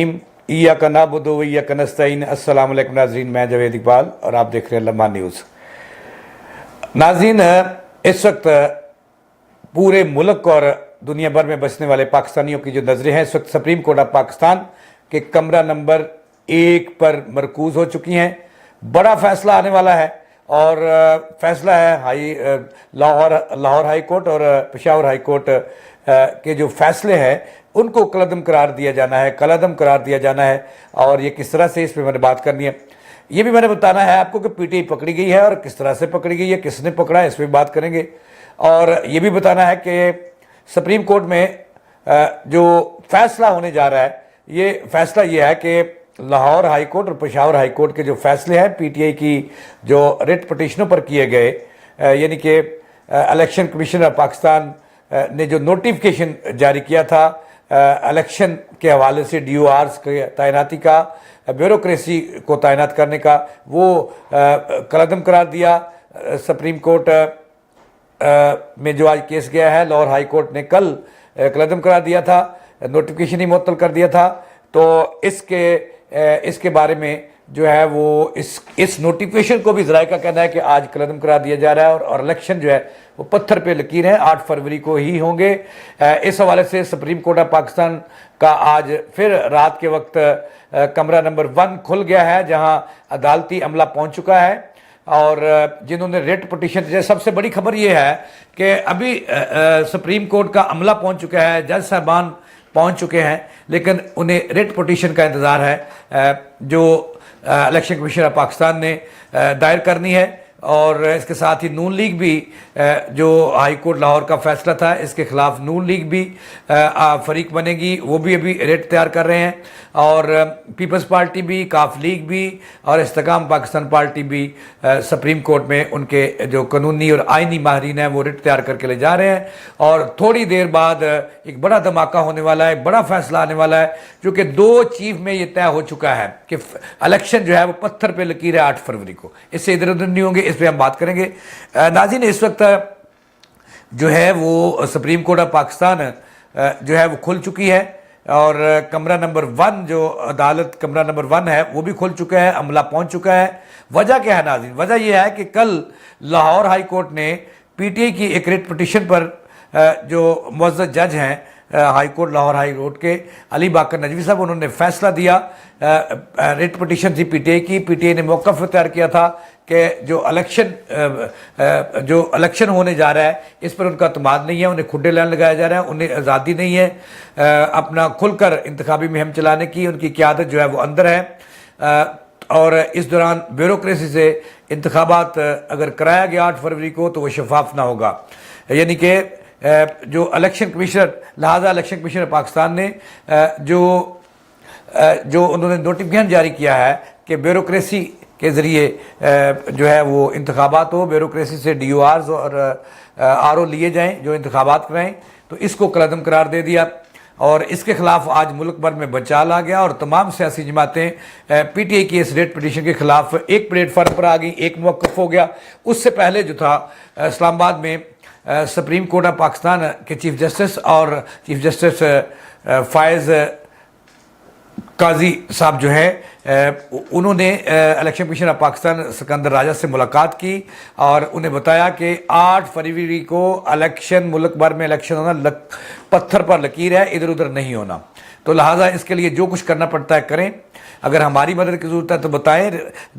ایاک نعبد و ایاک نستعین۔ السلام علیکم ناظرین، میں جاوید اقبال اور آپ دیکھ رہے ہیں لمحہ نیوز۔ ناظرین، اس وقت پورے ملک اور دنیا بھر میں بسنے والے پاکستانیوں کی جو نظریں ہیں اس وقت سپریم کورٹ آف پاکستان کے کمرہ نمبر 1 پر مرکوز ہو چکی ہیں۔ بڑا فیصلہ آنے والا ہے اور فیصلہ ہے لاہور ہائی کورٹ اور پشاور ہائی کورٹ کے جو فیصلے ہیں ان کو کالعدم قرار دیا جانا ہے اور یہ کس طرح سے، اس پہ میں نے بات کرنی ہے۔ یہ بھی میں نے بتانا ہے آپ کو کہ پی ٹی آئی پکڑی گئی ہے اور کس طرح سے پکڑی گئی ہے، کس نے پکڑا ہے، اس پہ بات کریں گے۔ اور یہ بھی بتانا ہے کہ سپریم کورٹ میں جو فیصلہ ہونے جا رہا ہے، یہ فیصلہ یہ ہے کہ لاہور ہائی کورٹ اور پشاور ہائی کورٹ کے جو فیصلے ہیں پی ٹی آئی کی جو ریٹ پٹیشنوں پر کیے گئے، یعنی کہ الیکشن کمیشن آف پاکستان نے جو نوٹیفیکیشن جاری کیا تھا الیکشن کے حوالے سے ڈی او آرز کی تعیناتی کا، بیوروکریسی کو تعینات کرنے کا، وہ کالعدم قرار دیا۔ سپریم کورٹ میں جو آج کیس گیا ہے، لاہور ہائی کورٹ نے کل کالعدم قرار دیا تھا، نوٹیفیکیشن ہی معطل کر دیا تھا۔ تو اس کے بارے میں جو ہے وہ اس نوٹیفیکیشن کو بھی ذرائع کا کہنا ہے کہ آج کالعدم قرار دیا جا رہا ہے اور الیکشن جو ہے وہ پتھر پہ لکیر ہیں، 8 فروری کو ہی ہوں گے۔ اس حوالے سے سپریم کورٹ آف پاکستان کا آج پھر رات کے وقت کمرہ نمبر 1 کھل گیا ہے، جہاں عدالتی عملہ پہنچ چکا ہے اور جنہوں نے ریٹ پٹیشن، سب سے بڑی خبر یہ ہے کہ ابھی سپریم کورٹ کا عملہ پہنچ چکا ہے، جج صاحبان پہنچ چکے ہیں، لیکن انہیں ریٹ پٹیشن کا انتظار ہے جو الیکشن کمیشن آف پاکستان نے دائر کرنی ہے۔ اور اس کے ساتھ ہی نون لیگ بھی، جو ہائی کورٹ لاہور کا فیصلہ تھا اس کے خلاف نون لیگ بھی فریق بنے گی، وہ بھی ابھی ریٹ تیار کر رہے ہیں، اور پیپلز پارٹی بھی، کاف لیگ بھی اور استحکام پاکستان پارٹی بھی سپریم کورٹ میں ان کے جو قانونی اور آئینی ماہرین ہیں وہ ریٹ تیار کر کے لے جا رہے ہیں۔ اور تھوڑی دیر بعد ایک بڑا دھماکہ ہونے والا ہے، بڑا فیصلہ آنے والا ہے، جو کہ 2 چیف میں یہ طے ہو چکا ہے کہ الیکشن جو ہے وہ پتھر پہ لکیر ہے 8 فروری کو، اس سے ادھر ادھر نہیں ہوں گے، اس پہ ہم بات کریں گے۔ ناظرین، اس وقت جو ہے وہ سپریم کورٹ آف پاکستان جو ہے وہ کھل چکی ہے اور کمرہ نمبر 1 جو عدالت کمرہ نمبر 1 ہے وہ بھی کھل چکا ہے، عملہ پہنچ چکا ہے۔ وجہ کیا ہے ناظرین؟ وجہ یہ ہے کہ کل لاہور ہائی کورٹ نے پی ٹی آئی کی ایک ریٹ پٹیشن پر جو معزز جج ہیں high court Lahore high court کے علی باقر نجوی صاحب، انہوں نے فیصلہ دیا۔ ریٹ پٹیشن تھی پی ٹی آئی کی، پی ٹی آئی نے موقف اختیار کیا تھا کہ جو الیکشن ہونے جا رہا ہے اس پر ان کا اعتماد نہیں ہے، انہیں کھڈے لائن لگایا جا رہا ہے، انہیں آزادی نہیں ہے اپنا کھل کر انتخابی مہم چلانے کی، ان کی قیادت جو ہے وہ اندر ہے، اور اس دوران بیوروکریسی سے انتخابات اگر کرایا گیا 8 فروری کو تو وہ شفاف نہ ہوگا، یعنی کہ جو الیکشن کمیشنر، لہٰذا الیکشن کمیشنر پاکستان نے جو انہوں نے نوٹیفیکیشن جاری کیا ہے کہ بیوروکریسی کے ذریعے جو ہے وہ انتخابات ہو، بیوروکریسی سے ڈی او آرز اور آر او لیے جائیں جو انتخابات کرائیں، تو اس کو کالعدم قرار دے دیا۔ اور اس کے خلاف آج ملک بھر میں بچال آ گیا اور تمام سیاسی جماعتیں پی ٹی آئی کی اس ریٹ پٹیشن کے خلاف ایک پلیٹ فارم پر آ گئی، ایک موقف ہو گیا۔ اس سے پہلے جو تھا اسلام آباد میں سپریم کورٹ آف پاکستان کے چیف جسٹس اور چیف جسٹس فائز قاضی صاحب جو ہیں انہوں نے election commission of Pakistan Sikandar Raja سے ملاقات کی اور انہیں بتایا کہ 8 فروری کو الیکشن، ملک بھر میں الیکشن ہونا پتھر پر لکیر ہے، ادھر ادھر نہیں ہونا، تو لہٰذا اس کے لیے جو کچھ کرنا پڑتا ہے کریں، اگر ہماری مدد کی ضرورت ہے تو بتائیں۔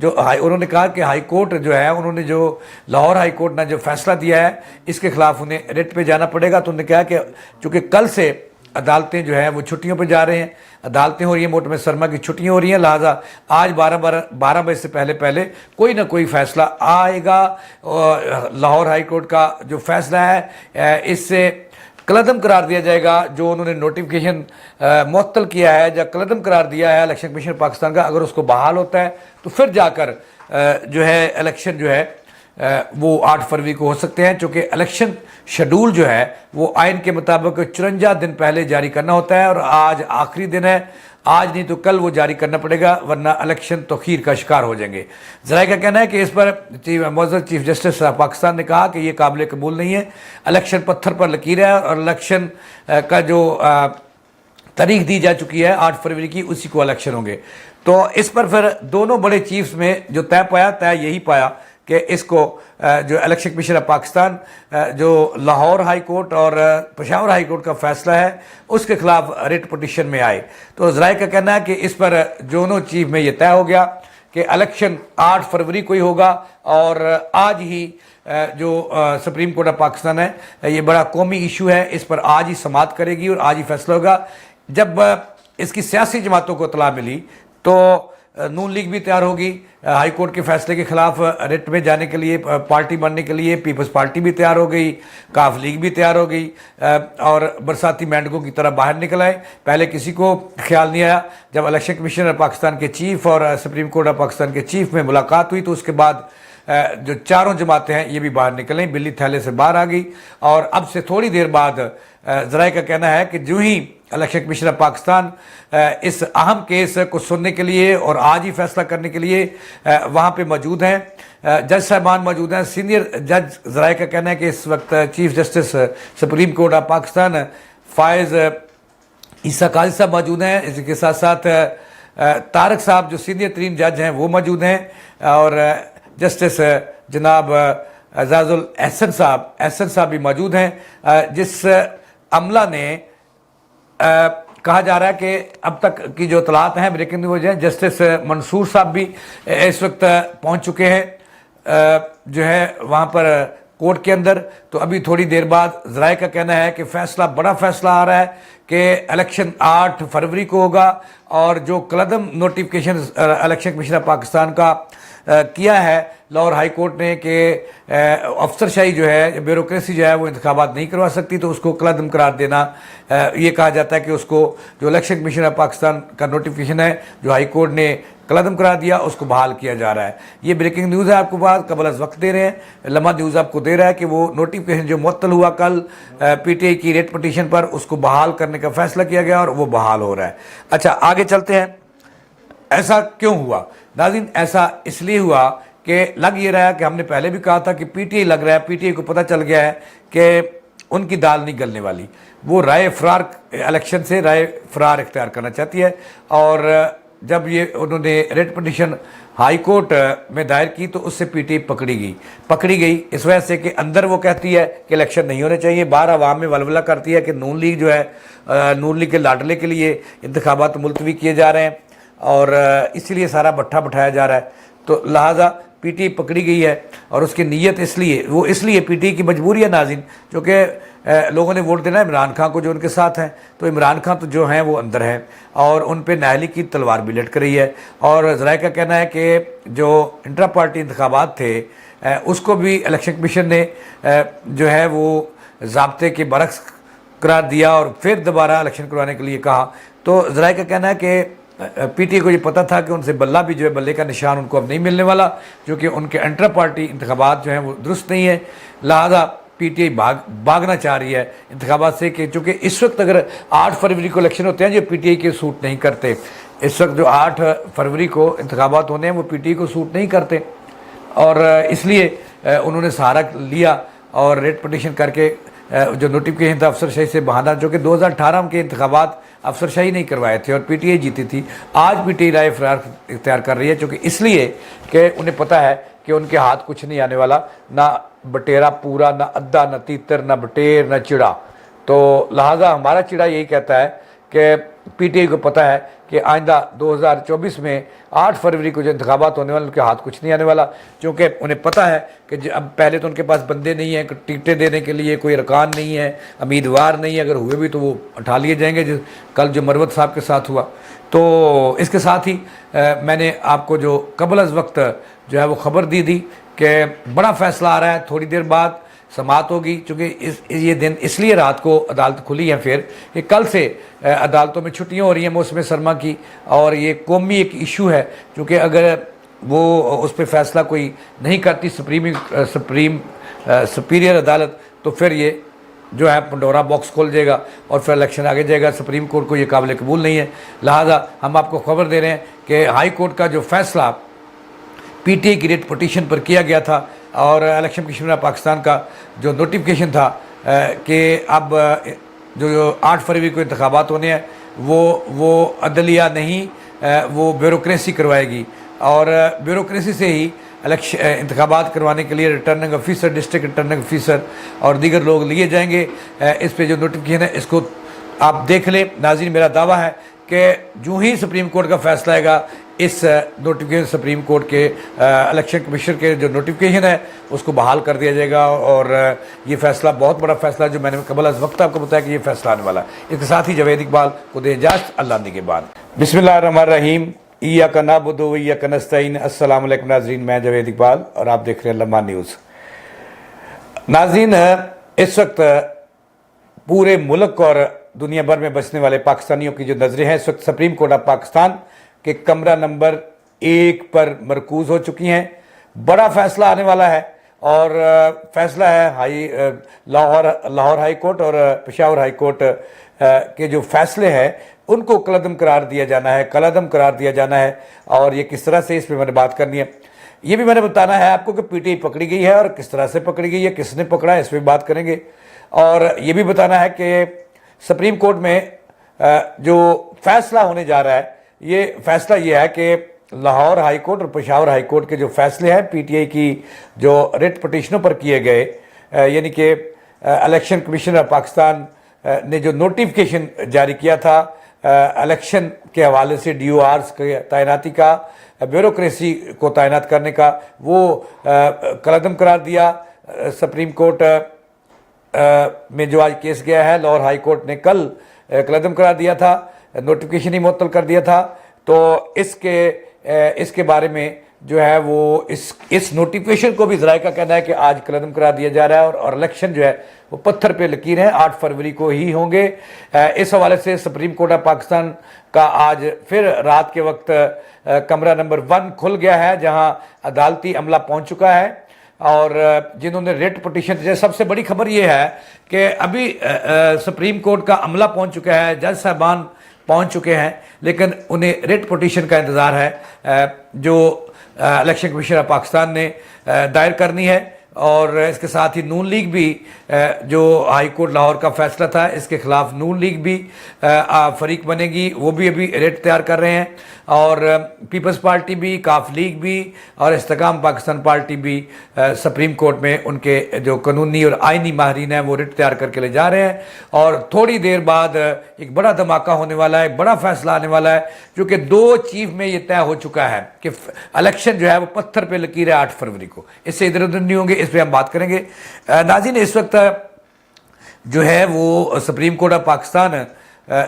انہوں نے کہا کہ ہائی کورٹ جو ہے، انہوں نے جو لاہور ہائی کورٹ نے جو فیصلہ دیا ہے اس کے خلاف انہیں ریٹ پہ جانا پڑے گا، تو انہوں نے کہا کہ چونکہ کل سے عدالتیں جو ہیں وہ چھٹیوں پہ جا رہے ہیں، عدالتیں ہو رہی ہیں، موٹم سرما کی چھٹیاں ہو رہی ہیں، لہٰذا آج 12 بجے سے پہلے کوئی نہ کوئی فیصلہ آئے گا۔ لاہور ہائی کورٹ کا جو فیصلہ ہے اس سے کالعدم قرار دیا جائے گا، جو انہوں نے نوٹیفیکیشن معطل کیا ہے یا کالعدم قرار دیا ہے الیکشن کمیشن پاکستان کا، اگر اس کو بحال ہوتا ہے تو پھر جا کر جو ہے الیکشن جو ہے وہ 8 فروری کو ہو سکتے ہیں، چونکہ الیکشن شیڈول جو ہے وہ آئین کے مطابق 54 دن پہلے جاری کرنا ہوتا ہے اور آج آخری دن ہے، آج نہیں تو کل وہ جاری کرنا پڑے گا، ورنہ الیکشن تاخیر کا شکار ہو جائیں گے۔ ذرائع کا کہنا ہے کہ اس پر معزز چیف جسٹس پاکستان نے کہا کہ یہ قابل قبول نہیں ہے، الیکشن پتھر پر لکیر ہے اور الیکشن کا جو تاریخ دی جا چکی ہے 8 فروری کی، اسی کو الیکشن ہوں گے۔ تو اس پر پھر دونوں بڑے چیفز میں جو طے یہی پایا کہ اس کو جو الیکشن کمیشن آف پاکستان جو لاہور ہائی کورٹ اور پشاور ہائی کورٹ کا فیصلہ ہے اس کے خلاف ریٹ پٹیشن میں آئے۔ تو ذرائع کا کہنا ہے کہ اس پر دونوں چیف میں یہ طے ہو گیا کہ الیکشن 8 فروری کو ہی ہوگا، اور آج ہی جو سپریم کورٹ آف پاکستان ہے، یہ بڑا قومی ایشو ہے، اس پر آج ہی سماعت کرے گی اور آج ہی فیصلہ ہوگا۔ جب اس کی سیاسی جماعتوں کو اطلاع ملی تو نون لیگ بھی تیار ہوگی ہائی کورٹ کے فیصلے کے خلاف ریٹ میں جانے کے لیے، پارٹی بننے کے لیے، پیپلز پارٹی بھی تیار ہو گئی، کاف لیگ بھی تیار ہو گئی، اور برساتی مینڈکوں کی طرح باہر نکل آئے۔ پہلے کسی کو خیال نہیں آیا، جب الیکشن کمیشن آف پاکستان کے چیف اور سپریم کورٹ آف پاکستان کے چیف میں ملاقات ہوئی تو اس کے بعد جو چاروں جماعتیں ہیں یہ بھی باہر نکلیں، بلی تھیلے سے باہر آ گئی۔ اور اب سے تھوڑی دیر بعد ذرائع کا کہنا ہے کہ جو ہی الیکشن کمیشن آف پاکستان اس اہم کیس کو سننے کے لیے اور آج ہی فیصلہ کرنے کے لیے وہاں پہ موجود ہیں، جج صاحبان موجود ہیں، سینئر جج ذرائع کا کہنا ہے کہ اس وقت chief justice supreme court of Pakistan فائز عیسیٰ قاضی صاحب موجود ہیں، اس کے ساتھ ساتھ تاریخ صاحب جو سینئر ترین جج ہیں وہ موجود ہیں، اور جسٹس جناب اعزاز احسن صاحب بھی موجود ہیں۔ جس عملہ نے کہا جا رہا ہے کہ اب تک کی جو اطلاعات ہیں بریکنگ نیوز ہیں، جسٹس منصور صاحب بھی اس وقت پہنچ چکے ہیں جو ہے وہاں پر کورٹ کے اندر۔ تو ابھی تھوڑی دیر بعد ذرائع کا کہنا ہے کہ بڑا فیصلہ آ رہا ہے کہ الیکشن 8 فروری کو ہوگا، اور جو کلعدم notification election commission of Pakistan کا کیا ہے لاہور ہائی کورٹ نے کہ افسر شاہی جو ہے، بیوروکریسی جو ہے وہ انتخابات نہیں کروا سکتی، تو اس کو کلعدم قرار دینا، یہ کہا جاتا ہے کہ اس کو جو الیکشن کمیشن آف پاکستان کا نوٹیفیکیشن ہے جو ہائی کورٹ نے کلعدم قرار دیا اس کو بحال کیا جا رہا ہے۔ یہ بریکنگ نیوز ہے، آپ کو بات قبل از وقت دے رہے ہیں، لمحہ نیوز آپ کو دے رہا ہے کہ وہ نوٹیفیکیشن جو معطل ہوا کل پی ٹی آئی کی ریٹ پٹیشن پر، اس کو بحال کرنے کا فیصلہ کیا گیا اور وہ بحال ہو رہا ہے۔ اچھا آگے چلتے ہیں، ایسا کیوں ہوا ناظرین؟ ایسا اس لیے ہوا کہ لگ یہ رہا ہے کہ ہم نے پہلے بھی کہا تھا کہ پی ٹی آئی لگ رہا ہے، پی ٹی آئی کو پتہ چل گیا ہے کہ ان کی دال نہیں گلنے والی، وہ رائے فرار الیکشن سے رائے فرار اختیار کرنا چاہتی ہے۔ اور جب یہ انہوں نے ریٹ پٹیشن ہائی کورٹ میں دائر کی تو اس سے پی ٹی آئی پکڑی گئی اس وجہ سے کہ اندر وہ کہتی ہے کہ الیکشن نہیں ہونے چاہیے، باہر عوام میں ولولہ کرتی ہے کہ نون لیگ جو ہے، نون لیگ کے لاڈلے کے لیے انتخابات ملتوی کیے جا رہے ہیں، اور اسی لیے سارا بٹھا بٹھایا جا رہا ہے۔ تو لہٰذا پی ٹی آئی پکڑی گئی ہے، اور اس کی نیت اس لیے پی ٹی آئی کی مجبوری ہے ناظرین، کیونکہ لوگوں نے ووٹ دینا ہے عمران خان کو جو ان کے ساتھ ہیں، تو عمران خان تو جو ہیں وہ اندر ہیں اور ان پہ نااہلی کی تلوار بھی لٹک رہی ہے۔ اور ذرائع کا کہنا ہے کہ جو انٹرا پارٹی انتخابات تھے اس کو بھی الیکشن کمیشن نے جو ہے وہ ضابطے کے برعکس قرار دیا اور پھر دوبارہ الیکشن کروانے کے لیے کہا۔ تو ذرائع کا کہنا ہے کہ پی ٹی آئی کو یہ پتہ تھا کہ ان سے بلہ بھی جو ہے، بلے کا نشان ان کو اب نہیں ملنے والا، کیونکہ ان کے انٹرا پارٹی انتخابات جو ہیں وہ درست نہیں ہیں، لہذا پی ٹی آئی بھاگنا چاہ رہی ہے انتخابات سے، کہ چونکہ اس وقت اگر 8 فروری کو الیکشن ہوتے ہیں جو پی ٹی آئی کے سوٹ نہیں کرتے، اس وقت جو 8 فروری کو انتخابات ہونے ہیں وہ پی ٹی آئی کو سوٹ نہیں کرتے، اور اس لیے انہوں نے سہارا لیا اور ریٹ پٹیشن کر کے جو نوٹیفیکیشن تھا افسر شاہی سے بہانا، جو کہ 2018 کے انتخابات افسر شاہی نہیں کروائے تھے اور پی ٹی آئی جیتی تھی، آج پی ٹی آئی رائے فرار اختیار کر رہی ہے، چونکہ اس لیے کہ انہیں پتہ ہے کہ ان کے ہاتھ کچھ نہیں آنے والا، نہ بٹیرا پورا، نہ ادھا، نہ تیتر، نہ بٹیر، نہ چڑا۔ تو لہٰذا ہمارا چڑا یہی کہتا ہے کہ پی ٹی آئی کو پتہ ہے کہ آئندہ 2024 میں 8 فروری کو جو انتخابات ہونے والے ان کے ہاتھ کچھ نہیں آنے والا، کیونکہ انہیں پتہ ہے کہ اب پہلے تو ان کے پاس بندے نہیں ہیں ٹکٹیں دینے کے لیے، کوئی ارکان نہیں ہے، امیدوار نہیں ہے، اگر ہوئے بھی تو وہ اٹھا لیے جائیں گے، کل جو مروت صاحب کے ساتھ ہوا۔ تو اس کے ساتھ ہی میں نے آپ کو جو قبل از وقت جو ہے وہ خبر دی کہ بڑا فیصلہ آ رہا ہے، تھوڑی دیر بعد سماعت ہوگی، چونکہ یہ دن اس لیے رات کو عدالت کھلی ہے پھر کہ کل سے عدالتوں میں چھٹیاں ہو رہی ہیں موسم سرما کی، اور یہ قومی ایک ایشو ہے، کیونکہ اگر وہ اس پہ فیصلہ کوئی نہیں کرتی سپیریئر عدالت، تو پھر یہ جو ہے پنڈورا باکس کھول جائے گا اور پھر الیکشن آگے جائے گا۔ سپریم کورٹ کو یہ قابل قبول نہیں ہے، لہٰذا ہم آپ کو خبر دے رہے ہیں کہ ہائی کورٹ کا جو فیصلہ پی ٹی آئی کی ریٹ پٹیشن پر کیا گیا تھا اور الیکشن کمیشن آف پاکستان کا جو نوٹیفیکیشن تھا کہ اب جو 8 فروری کو انتخابات ہونے ہیں، وہ عدلیہ نہیں، وہ بیوروکریسی کروائے گی، اور بیوروکریسی سے ہی انتخابات کروانے کے لیے returning officer, district returning officer اور دیگر لوگ لیے جائیں گے۔ اس پہ جو نوٹیفکیشن ہے اس کو آپ دیکھ لیں۔ ناظرین، میرا دعویٰ ہے کہ جو ہی سپریم کورٹ کا فیصلہ آئے گا، اس نوٹیفکیشن سپریم کورٹ کے الیکشن کمیشن کے جو نوٹیفکیشن ہے اس کو بحال کر دیا جائے گا، اور یہ فیصلہ بہت بڑا فیصلہ ہے جو میں نے قبل از وقت آپ کو بتایا کہ یہ فیصلہ آنے والا ہے۔ اس کے ساتھ ہی جاوید اقبال کو دے اجازت، اللہ نگہبان۔ بسم اللہ الرحمن الرحیم، ایاک نعبد و ایاک نستعین۔ السلام علیکم ناظرین، میں جاوید اقبال اور آپ دیکھ رہے ہیں لمحہ نیوز۔ ناظرین، اس وقت پورے ملک اور دنیا بھر میں بسنے والے پاکستانیوں کی جو نظریں ہیں اس وقت سپریم کورٹ آف پاکستان کے کمرہ نمبر 1 پر مرکوز ہو چکی ہیں۔ بڑا فیصلہ آنے والا ہے، اور فیصلہ ہے لاہور ہائی کورٹ اور پشاور ہائی کورٹ کے جو فیصلے ہیں ان کو کالعدم قرار دیا جانا ہے، اور یہ کس طرح سے، اس پہ میں نے بات کرنی ہے۔ یہ بھی میں نے بتانا ہے آپ کو کہ پی ٹی آئی پکڑی گئی ہے اور کس طرح سے پکڑی گئی ہے، کس نے پکڑا ہے، اس پہ بات کریں گے۔ اور یہ بھی بتانا ہے کہ سپریم کورٹ میں جو فیصلہ ہونے جا رہا ہے، یہ فیصلہ یہ ہے کہ لاہور ہائی کورٹ اور پشاور ہائی کورٹ کے جو فیصلے ہیں پی ٹی آئی کی جو ریٹ پٹیشنوں پر کیے گئے، یعنی کہ الیکشن کمیشن آف پاکستان نے جو نوٹیفکیشن جاری کیا تھا الیکشن کے حوالے سے ڈی او آرز کی تعیناتی کا، بیوروکریسی کو تعینات کرنے کا، وہ کالعدم قرار دیا۔ سپریم کورٹ میں جو آج کیس گیا ہے، لاہور ہائی کورٹ نے کل کالعدم قرار دیا تھا، نوٹیفکیشن ہی معطل کر دیا تھا۔ تو اس کے بارے میں جو ہے وہ اس نوٹیفکیشن کو بھی ذرائع کا کہنا ہے کہ آج کالعدم قرار دیا جا رہا ہے، اور الیکشن جو ہے وہ پتھر پہ لکیر ہیں، 8 فروری کو ہی ہوں گے۔ اس حوالے سے سپریم کورٹ آف پاکستان کا آج پھر رات کے وقت کمرہ نمبر 1 کھل گیا ہے، جہاں عدالتی عملہ پہنچ چکا ہے، اور جنہوں نے ریٹ پٹیشن، سب سے بڑی خبر یہ ہے کہ ابھی سپریم کورٹ کا عملہ پہنچ چکا ہے، جج صاحبان پہنچ چکے ہیں، لیکن انہیں ریٹ پٹیشن کا انتظار ہے جو الیکشن کمیشن آف پاکستان نے دائر کرنی ہے۔ اور اس کے ساتھ ہی نون لیگ بھی، جو ہائی کورٹ لاہور کا فیصلہ تھا اس کے خلاف نون لیگ بھی فریق بنے گی، وہ بھی ابھی ریٹ تیار کر رہے ہیں، اور پیپلز پارٹی بھی، کاف لیگ بھی اور استحکام پاکستان پارٹی بھی سپریم کورٹ میں ان کے جو قانونی اور آئینی ماہرین ہیں وہ ریٹ تیار کر کے لے جا رہے ہیں۔ اور تھوڑی دیر بعد ایک بڑا دھماکہ ہونے والا ہے، بڑا فیصلہ آنے والا ہے، جو کہ 2 چیف میں یہ طے ہو چکا ہے کہ الیکشن جو ہے وہ پتھر پہ لکیر ہے 8 فروری کو، اس سے ادھر ادھر نہیں ہوں گے، اس پہ ہم بات کریں گے۔ ناظرین، اس وقت جو ہے وہ سپریم کورٹ آف پاکستان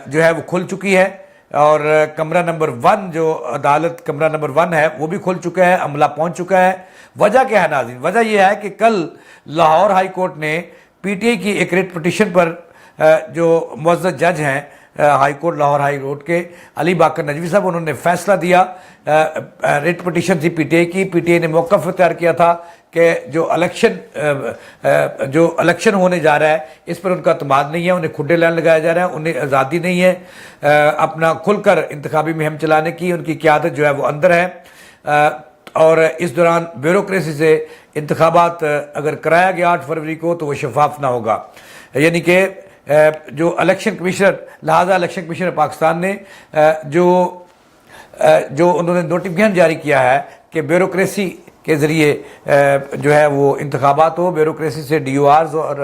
جو ہے وہ کھل چکی ہے، اور کمرہ نمبر 1 جو عدالت کمرہ نمبر 1 ہے وہ بھی کھل چکا ہے، عملہ پہنچ چکا ہے۔ وجہ کیا ہے ناظرین؟ وجہ یہ ہے کہ کل لاہور ہائی کورٹ نے پی ٹی آئی کی ایک ریٹ پٹیشن پر جو معزز جج ہیں high court Lahore high court کے علی باقر نجوی صاحب، انہوں نے فیصلہ دیا۔ ریٹ پٹیشن تھی پی ٹی آئی کی، پی ٹی آئی نے موقف اختیار کیا تھا کہ جو الیکشن ہونے جا رہا ہے اس پر ان کا اعتماد نہیں ہے، انہیں کھڈے لائن لگایا جا رہا ہے، انہیں آزادی نہیں ہے اپنا کھل کر انتخابی مہم چلانے کی، ان کی قیادت جو ہے وہ اندر ہے، اور اس دوران بیوروکریسی سے انتخابات اگر کرایا گیا 8 فروری کو تو وہ شفاف نہ ہوگا، یعنی کہ جو الیکشن کمیشنر، لہٰذا الیکشن کمیشنر پاکستان نے جو انہوں نے نوٹیفکیشن جاری کیا ہے کہ بیوروکریسی کے ذریعے جو ہے وہ انتخابات ہو، بیوروکریسی سے ڈی او آرز اور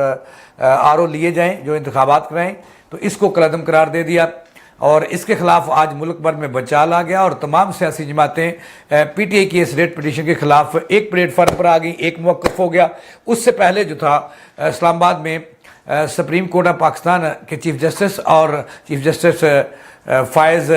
آر او لیے جائیں جو انتخابات کرائیں، تو اس کو کالعدم قرار دے دیا، اور اس کے خلاف آج ملک بھر میں بچال آ گیا، اور تمام سیاسی جماعتیں پی ٹی آئی کی اس ریٹ پٹیشن کے خلاف ایک پلیٹ فارم پر آ گئی، ایک موقف ہو گیا۔ اس سے پہلے جو تھا اسلام آباد میں سپریم کورٹ آف پاکستان کے چیف جسٹس اور چیف جسٹس فائز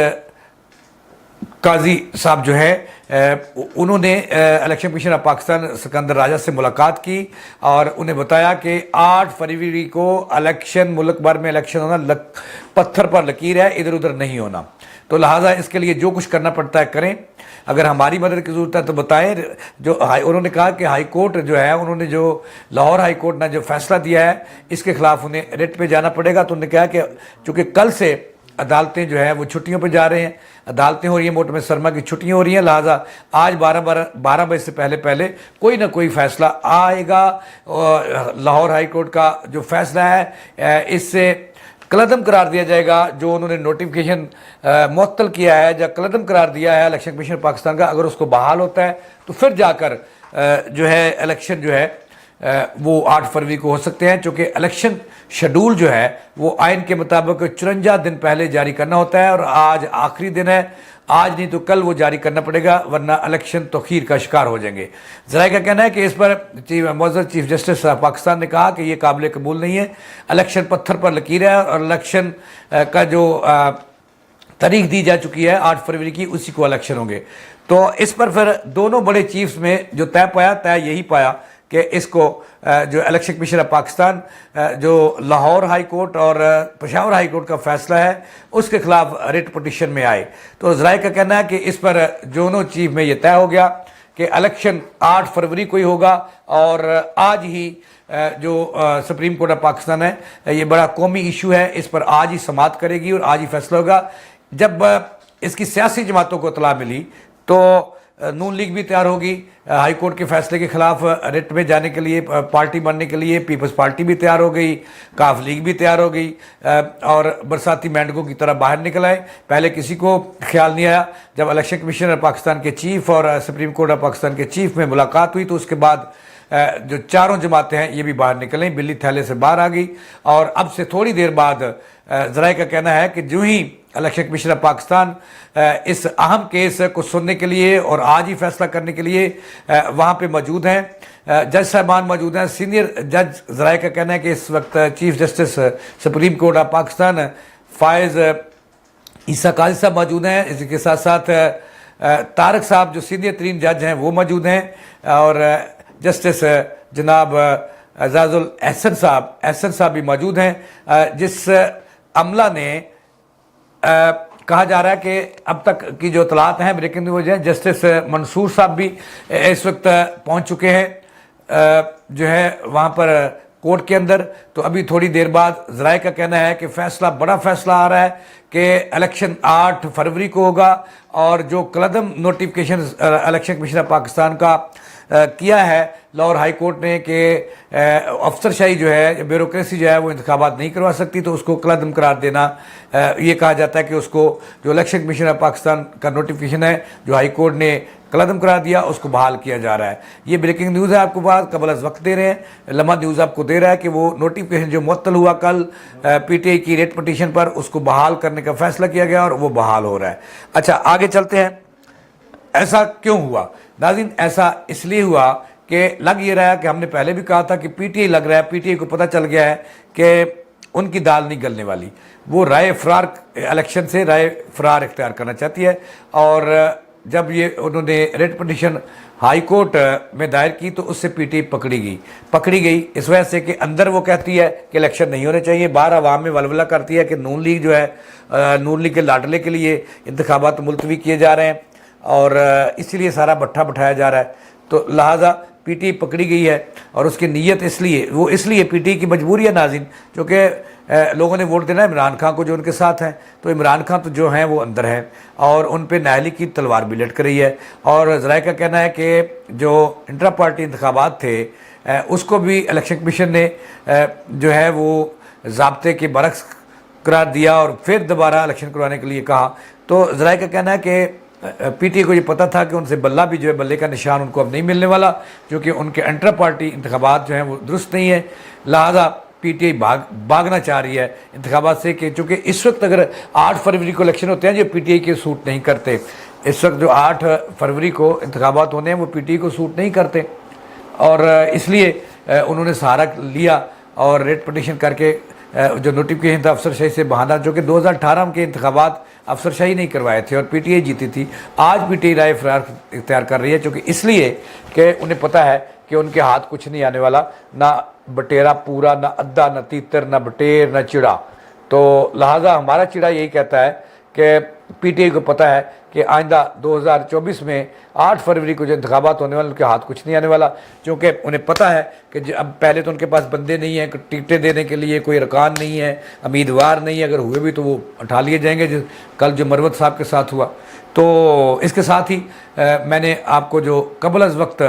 قاضی صاحب جو ہیں انہوں نے election commission of Pakistan Sikandar Raja سے ملاقات کی، اور انہیں بتایا کہ 8 فروری کو الیکشن، ملک بھر میں الیکشن ہونا پتھر پر لکیر ہے، ادھر ادھر نہیں ہونا، تو لہٰذا اس کے لیے جو کچھ کرنا پڑتا ہے کریں، اگر ہماری مدد کی ضرورت ہے تو بتائیں۔ انہوں نے کہا کہ ہائی کورٹ جو ہے، انہوں نے جو لاہور ہائی کورٹ نے جو فیصلہ دیا ہے اس کے خلاف انہیں ریٹ پہ جانا پڑے گا، تو انہوں نے کہا کہ چونکہ کل سے عدالتیں جو ہیں وہ چھٹیوں پہ جا رہے ہیں، عدالتیں ہو رہی ہیں، موٹم سرما کی چھٹیاں ہو رہی ہیں، لہٰذا آج 12 بجے سے پہلے کوئی نہ کوئی فیصلہ آئے گا۔ لاہور ہائی کورٹ کا جو فیصلہ ہے اس سے کلعدم قرار دیا جائے گا جو انہوں نے نوٹیفیکیشن معطل کیا ہے یا کلعدم قرار دیا ہے الیکشن کمیشن پاکستان کا، اگر اس کو بحال ہوتا ہے تو پھر جا کر جو ہے الیکشن جو ہے وہ 8 فروری کو ہو سکتے ہیں، چونکہ الیکشن شیڈول جو ہے وہ آئین کے مطابق 54 دن پہلے جاری کرنا ہوتا ہے، اور آج آخری دن ہے، آج نہیں تو کل وہ جاری کرنا پڑے گا، ورنہ الیکشن تاخیر کا شکار ہو جائیں گے۔ ذرائع کا کہنا ہے کہ اس پر معزز چیف جسٹس پاکستان نے کہا کہ یہ قابل قبول نہیں ہے، الیکشن پتھر پر لکیر ہے، اور الیکشن کا جو تاریخ دی جا چکی ہے 8 فروری کی، اسی کو الیکشن ہوں گے۔ تو اس پر پھر دونوں بڑے چیفز میں جو طے یہی پایا کہ اس کو جو الیکشن کمیشن آف پاکستان جو لاہور ہائی کورٹ اور پشاور ہائی کورٹ کا فیصلہ ہے اس کے خلاف ریٹ پٹیشن میں آئے۔ تو ذرائع کا کہنا ہے کہ اس پر دونوں چیف میں یہ طے ہو گیا کہ الیکشن 8 فروری کو ہی ہوگا، اور آج ہی جو سپریم کورٹ آف پاکستان ہے، یہ بڑا قومی ایشو ہے، اس پر آج ہی سماعت کرے گی اور آج ہی فیصلہ ہوگا۔ جب اس کی سیاسی جماعتوں کو اطلاع ملی تو نون لیگ بھی تیار ہوگی ہائی کورٹ کے فیصلے کے خلاف ریٹ میں جانے کے لیے، پارٹی بننے کے لیے، پیپلز پارٹی بھی تیار ہو گئی، کاف لیگ بھی تیار ہو گئی، اور برساتی مینڈکوں کی طرح باہر نکل آئے۔ پہلے کسی کو خیال نہیں آیا، جب الیکشن کمیشن آف پاکستان کے چیف اور سپریم کورٹ آف پاکستان کے چیف میں ملاقات ہوئی تو اس کے بعد جو چاروں جماعتیں ہیں یہ بھی باہر نکلیں، بلی تھیلے سے باہر آ گئی۔ اور اب سے تھوڑی دیر بعد ذرائع کا کہنا ہے کہ جو ہی الیکشن کمیشن آف پاکستان اس اہم کیس کو سننے کے لیے اور آج ہی فیصلہ کرنے کے لیے وہاں پہ موجود ہیں، جج صاحبان موجود ہیں، سینئر جج ذرائع کا کہنا ہے کہ اس وقت chief justice supreme court of Pakistan فائز عیسیٰ قاضی صاحب موجود ہیں، اسی کے ساتھ ساتھ تاریخ صاحب جو سینئر ترین جج ہیں وہ موجود ہیں، اور جسٹس جناب اعزاز الاحسن صاحب بھی موجود ہیں۔ جس عملہ نے کہا جا رہا ہے کہ اب تک کی جو اطلاعات ہیں بریکنگ نیوز ہیں، جسٹس منصور صاحب بھی اس وقت پہنچ چکے ہیں جو ہے وہاں پر کورٹ کے اندر۔ تو ابھی تھوڑی دیر بعد ذرائع کا کہنا ہے کہ بڑا فیصلہ آ رہا ہے کہ الیکشن 8 فروری کو ہوگا، اور جو کلعدم notification election commission of Pakistan کا کیا ہے لاہور ہائی کورٹ نے کہ افسر شاہی جو ہے، بیوروکریسی جو ہے وہ انتخابات نہیں کروا سکتی، تو اس کو کلعدم قرار دینا، یہ کہا جاتا ہے کہ اس کو جو الیکشن کمیشن آف پاکستان کا نوٹیفیکیشن ہے جو ہائی کورٹ نے کلعدم قرار دیا اس کو بحال کیا جا رہا ہے۔ یہ بریکنگ نیوز ہے، آپ کو بات قبل از وقت دے رہے ہیں، لمحہ نیوز آپ کو دے رہا ہے کہ وہ نوٹیفیکیشن جو معطل ہوا کل پی ٹی آئی کی ریٹ پٹیشن پر، اس کو بحال کرنے کا فیصلہ کیا گیا اور وہ بحال ہو رہا ہے۔ اچھا آگے چلتے ہیں، ایسا کیوں ہوا؟ ناظرین ایسا اس لیے ہوا کہ لگ یہ رہا ہے کہ ہم نے پہلے بھی کہا تھا کہ پی ٹی آئی لگ رہا ہے، پی ٹی آئی کو پتہ چل گیا ہے کہ ان کی دال نہیں گلنے والی، وہ رائے فرار الیکشن سے رائے فرار اختیار کرنا چاہتی ہے، اور جب یہ انہوں نے ریٹ پٹیشن ہائی کورٹ میں دائر کی تو اس سے پی ٹی آئی پکڑی گئی اس وجہ سے کہ اندر وہ کہتی ہے کہ الیکشن نہیں ہونے چاہیے، باہر عوام میں ولولہ کرتی ہے کہ نون لیگ جو ہے، نون لیگ کے لاڈلے کے لیے انتخابات ملتوی کیے جا رہے ہیں، اور اسی لیے سارا بٹھا بٹھایا جا رہا ہے۔ تو لہٰذا پی ٹی آئی پکڑی گئی ہے، اور اس کی نیت اس لیے پی ٹی آئی کی مجبوری ہے ناظرین، کیونکہ لوگوں نے ووٹ دینا ہے عمران خان کو جو ان کے ساتھ ہیں، تو عمران خان تو جو ہیں وہ اندر ہیں، اور ان پہ نااہلی کی تلوار بھی لٹک رہی ہے۔ اور ذرائع کا کہنا ہے کہ جو انٹرا پارٹی انتخابات تھے اس کو بھی الیکشن کمیشن نے جو ہے وہ ضابطے کے برعکس قرار دیا اور پھر دوبارہ الیکشن کروانے کے لیے کہا۔ تو ذرائع کا کہنا ہے کہ پی ٹی آئی کو یہ پتہ تھا کہ ان سے بلہ بھی جو ہے، بلے کا نشان ان کو اب نہیں ملنے والا، کیونکہ ان کے انٹرا پارٹی انتخابات جو ہیں وہ درست نہیں ہیں، لہٰذا پی ٹی آئی بھاگنا چاہ رہی ہے انتخابات سے، کہ چونکہ اس وقت اگر 8 فروری کو الیکشن ہوتے ہیں جو پی ٹی آئی کے سوٹ نہیں کرتے، اس وقت جو 8 فروری کو انتخابات ہونے ہیں وہ پی ٹی آئی کو سوٹ نہیں کرتے، اور اس لیے انہوں نے سہارا لیا اور ریٹ پٹیشن کر کے جو نوٹیفیکیشن تھا افسر شاہی سے بہانا، جو کہ 2018 کے انتخابات افسر شاہی نہیں کروائے تھے اور پی ٹی آئی جیتی تھی، آج پی ٹی آئی رائے فرار اختیار کر رہی ہے، چونکہ اس لیے کہ انہیں پتہ ہے کہ ان کے ہاتھ کچھ نہیں آنے والا، نہ بٹیرا پورا، نہ ادھا، نہ تیتر، نہ بٹیر، نہ چڑا۔ تو لہٰذا ہمارا چڑا یہی کہتا ہے کہ پی ٹی آئی کو پتہ ہے کہ آئندہ 2024 میں 8 فروری کو جو انتخابات ہونے والے ان کے ہاتھ کچھ نہیں آنے والا، کیونکہ انہیں پتہ ہے کہ اب پہلے تو ان کے پاس بندے نہیں ہیں، ٹکٹیں دینے کے لیے کوئی ارکان نہیں ہے، امیدوار نہیں ہے، اگر ہوئے بھی تو وہ اٹھا لیے جائیں گے، کل جو مروت صاحب کے ساتھ ہوا۔ تو اس کے ساتھ ہی میں نے آپ کو جو قبل از وقت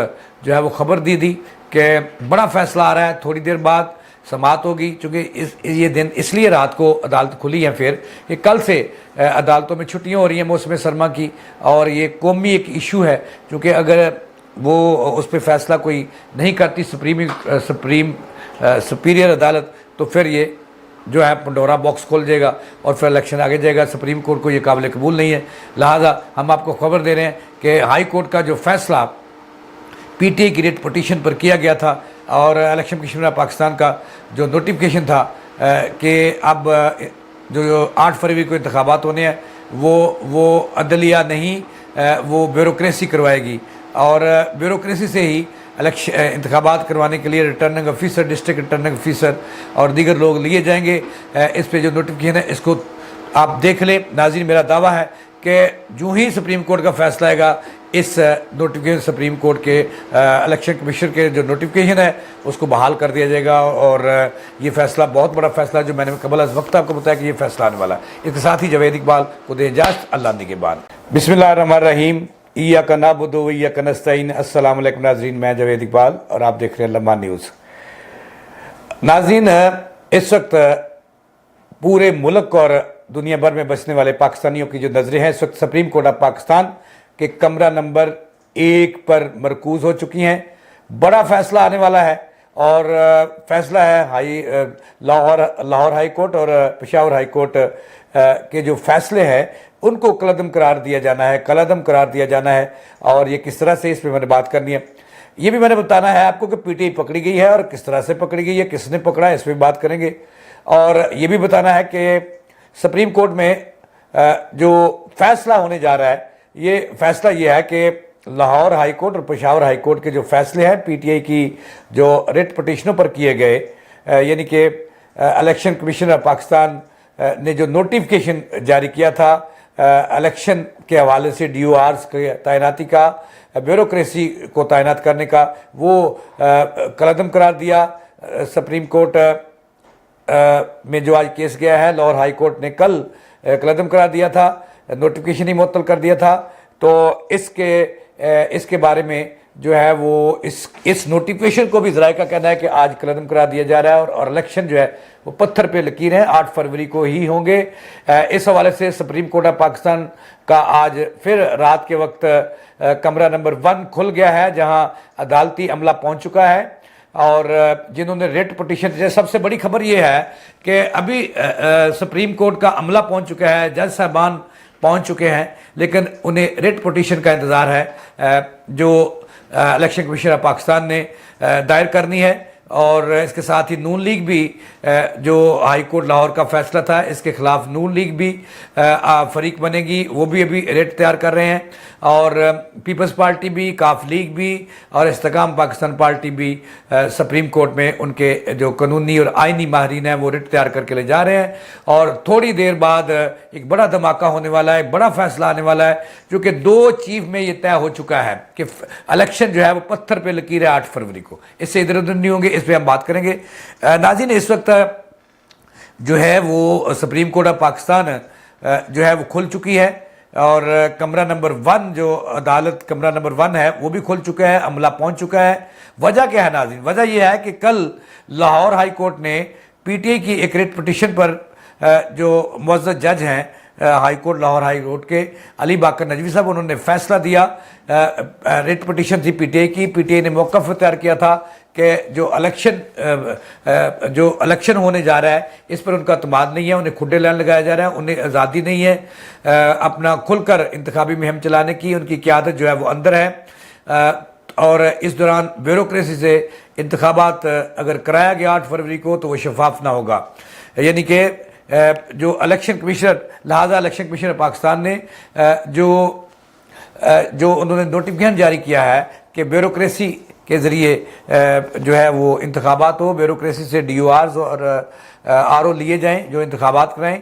جو ہے وہ خبر دی کہ بڑا فیصلہ آ رہا ہے، تھوڑی دیر بعد سماعت ہوگی، چونکہ یہ دن اس لیے رات کو عدالت کھلی ہے پھر کہ کل سے عدالتوں میں چھٹیاں ہو رہی ہیں موسم سرما کی، اور یہ قومی ایک ایشو ہے، چونکہ اگر وہ اس پہ فیصلہ کوئی نہیں کرتی سپیریئر عدالت، تو پھر یہ جو ہے پنڈورا باکس کھول جائے گا اور پھر الیکشن آگے جائے گا۔ سپریم کورٹ کو یہ قابل قبول نہیں ہے، لہٰذا ہم آپ کو خبر دے رہے ہیں کہ ہائی کورٹ کا جو فیصلہ پی ٹی آئی کی ریٹ پٹیشن پر کیا گیا تھا، اور الیکشن کمیشن آف پاکستان کا جو نوٹیفیکیشن تھا کہ اب جو 8 فروری کو انتخابات ہونے ہیں، وہ عدلیہ نہیں، وہ بیوروکریسی کروائے گی، اور بیوروکریسی سے ہی انتخابات کروانے کے لیے returning officer, district returning officer اور دیگر لوگ لیے جائیں گے۔ اس پہ جو نوٹیفیکیشن ہے اس کو آپ دیکھ لیں۔ ناظرین، میرا دعویٰ ہے کہ جو ہی سپریم کورٹ کا فیصلہ آئے گا، اس نوٹیفیکیشن سپریم کورٹ کے الیکشن کمیشن کے جو نوٹیفیکیشن ہے اس کو بحال کر دیا جائے گا، اور یہ فیصلہ بہت بڑا فیصلہ جو میں نے قبل از وقت آپ کو بتایا کہ یہ فیصلہ آنے والا ہے۔ اس کے ساتھ ہی جاوید اقبال کو دے اجازت، اللہ نگہبان۔ بسم اللہ الرحمن الرحیم، ایاک نعبد و ایاک نستعین۔ السلام علیکم ناظرین، میں جاوید اقبال اور آپ دیکھ رہے ہیں لمحہ نیوز۔ ناظرین، اس وقت پورے ملک اور دنیا بھر میں بسنے والے پاکستانیوں کی جو نظریں ہیں اس وقت سپریم کورٹ آف پاکستان کے کمرہ نمبر 1 پر مرکوز ہو چکی ہیں۔ بڑا فیصلہ آنے والا ہے، اور فیصلہ ہے لاہور ہائی کورٹ اور پشاور ہائی کورٹ کے جو فیصلے ہیں ان کو کالعدم قرار دیا جانا ہے، اور یہ کس طرح سے، اس پہ میں نے بات کرنی ہے۔ یہ بھی میں نے بتانا ہے آپ کو کہ پی ٹی آئی پکڑی گئی ہے اور کس طرح سے پکڑی گئی ہے، کس نے پکڑا ہے، اس پہ بات کریں گے۔ اور یہ بھی بتانا ہے کہ سپریم کورٹ میں جو فیصلہ ہونے جا رہا ہے، یہ فیصلہ یہ ہے کہ لاہور ہائی کورٹ اور پشاور ہائی کورٹ کے جو فیصلے ہیں پی ٹی آئی کی جو ریٹ پٹیشنوں پر کیے گئے، یعنی کہ الیکشن کمیشن آف پاکستان نے جو نوٹیفیکیشن جاری کیا تھا الیکشن کے حوالے سے ڈی او آرز کے تعیناتی کا، بیوروکریسی کو تعینات کرنے کا، وہ کالعدم قرار دیا۔ سپریم کورٹ میں جو آج کیس گیا ہے، لاہور ہائی کورٹ نے کل کالعدم قرار دیا تھا، نوٹیفیکیشن ہی معطل کر دیا تھا۔ تو اس کے بارے میں جو ہے وہ اس نوٹیفیکیشن کو بھی ذرائع کا کہنا ہے کہ آج کالعدم قرار دیا جا رہا ہے، اور الیکشن جو ہے وہ پتھر پہ لکیر ہیں، 8 فروری کو ہی ہوں گے۔ اس حوالے سے سپریم کورٹ آف پاکستان کا آج پھر رات کے وقت کمرہ نمبر 1 کھل گیا ہے، جہاں عدالتی عملہ پہنچ چکا ہے، اور جنہوں نے ریٹ پٹیشن، سب سے بڑی خبر یہ ہے کہ ابھی سپریم کورٹ کا عملہ پہنچ چکا ہے، جج صاحبان پہنچ چکے ہیں، لیکن انہیں ریٹ پٹیشن کا انتظار ہے جو الیکشن کمیشن آف پاکستان نے دائر کرنی ہے۔ اور اس کے ساتھ ہی نون لیگ بھی، جو ہائی کورٹ لاہور کا فیصلہ تھا اس کے خلاف نون لیگ بھی فریق بنے گی، وہ بھی ابھی ریٹ تیار کر رہے ہیں، اور پیپلز پارٹی بھی، کاف لیگ بھی اور استحکام پاکستان پارٹی بھی سپریم کورٹ میں ان کے جو قانونی اور آئینی ماہرین ہیں وہ ریٹ تیار کر کے لے جا رہے ہیں۔ اور تھوڑی دیر بعد ایک بڑا دھماکہ ہونے والا ہے، ایک بڑا فیصلہ آنے والا ہے، جو کہ 2 چیف میں یہ طے ہو چکا ہے کہ الیکشن جو ہے وہ پتھر پہ لکیر ہے 8 فروری کو، اس سے ادھر ادھر نہیں ہوں گے، اس پہ ہم بات کریں گے۔ ناظرین، اس وقت جو ہے وہ سپریم کورٹ آف پاکستان جو ہے وہ کھل چکی ہے، اور کمرہ نمبر 1 جو عدالت کمرہ نمبر 1 ہے وہ بھی کھل چکا ہے، عملہ پہنچ چکا ہے۔ وجہ کیا ہے ناظرین؟ وجہ یہ ہے کہ کل لاہور ہائی کورٹ نے پی ٹی آئی کی ایک ریٹ پٹیشن پر جو معزز جج ہیں high court Lahore high court کے علی باقر نجوی صاحب، انہوں نے فیصلہ دیا۔ ریٹ پٹیشن تھی پی ٹی آئی کی، پی ٹی آئی نے موقف اختیار کیا تھا کہ جو الیکشن ہونے جا رہا ہے اس پر ان کا اعتماد نہیں ہے، انہیں کھڈے لائن لگایا جا رہا ہے، انہیں آزادی نہیں ہے اپنا کھل کر انتخابی مہم چلانے کی، ان کی قیادت جو ہے وہ اندر ہے، اور اس دوران بیوروکریسی سے انتخابات اگر کرایا گیا 8 فروری کو تو وہ شفاف نہ ہوگا، یعنی کہ جو الیکشن کمیشنر، لہٰذا الیکشن کمیشنر پاکستان نے جو انہوں نے نوٹیفیکیشن جاری کیا ہے کہ بیوروکریسی کے ذریعے جو ہے وہ انتخابات ہو، بیوروکریسی سے ڈی او آرز اور آر او لیے جائیں جو انتخابات کرائیں۔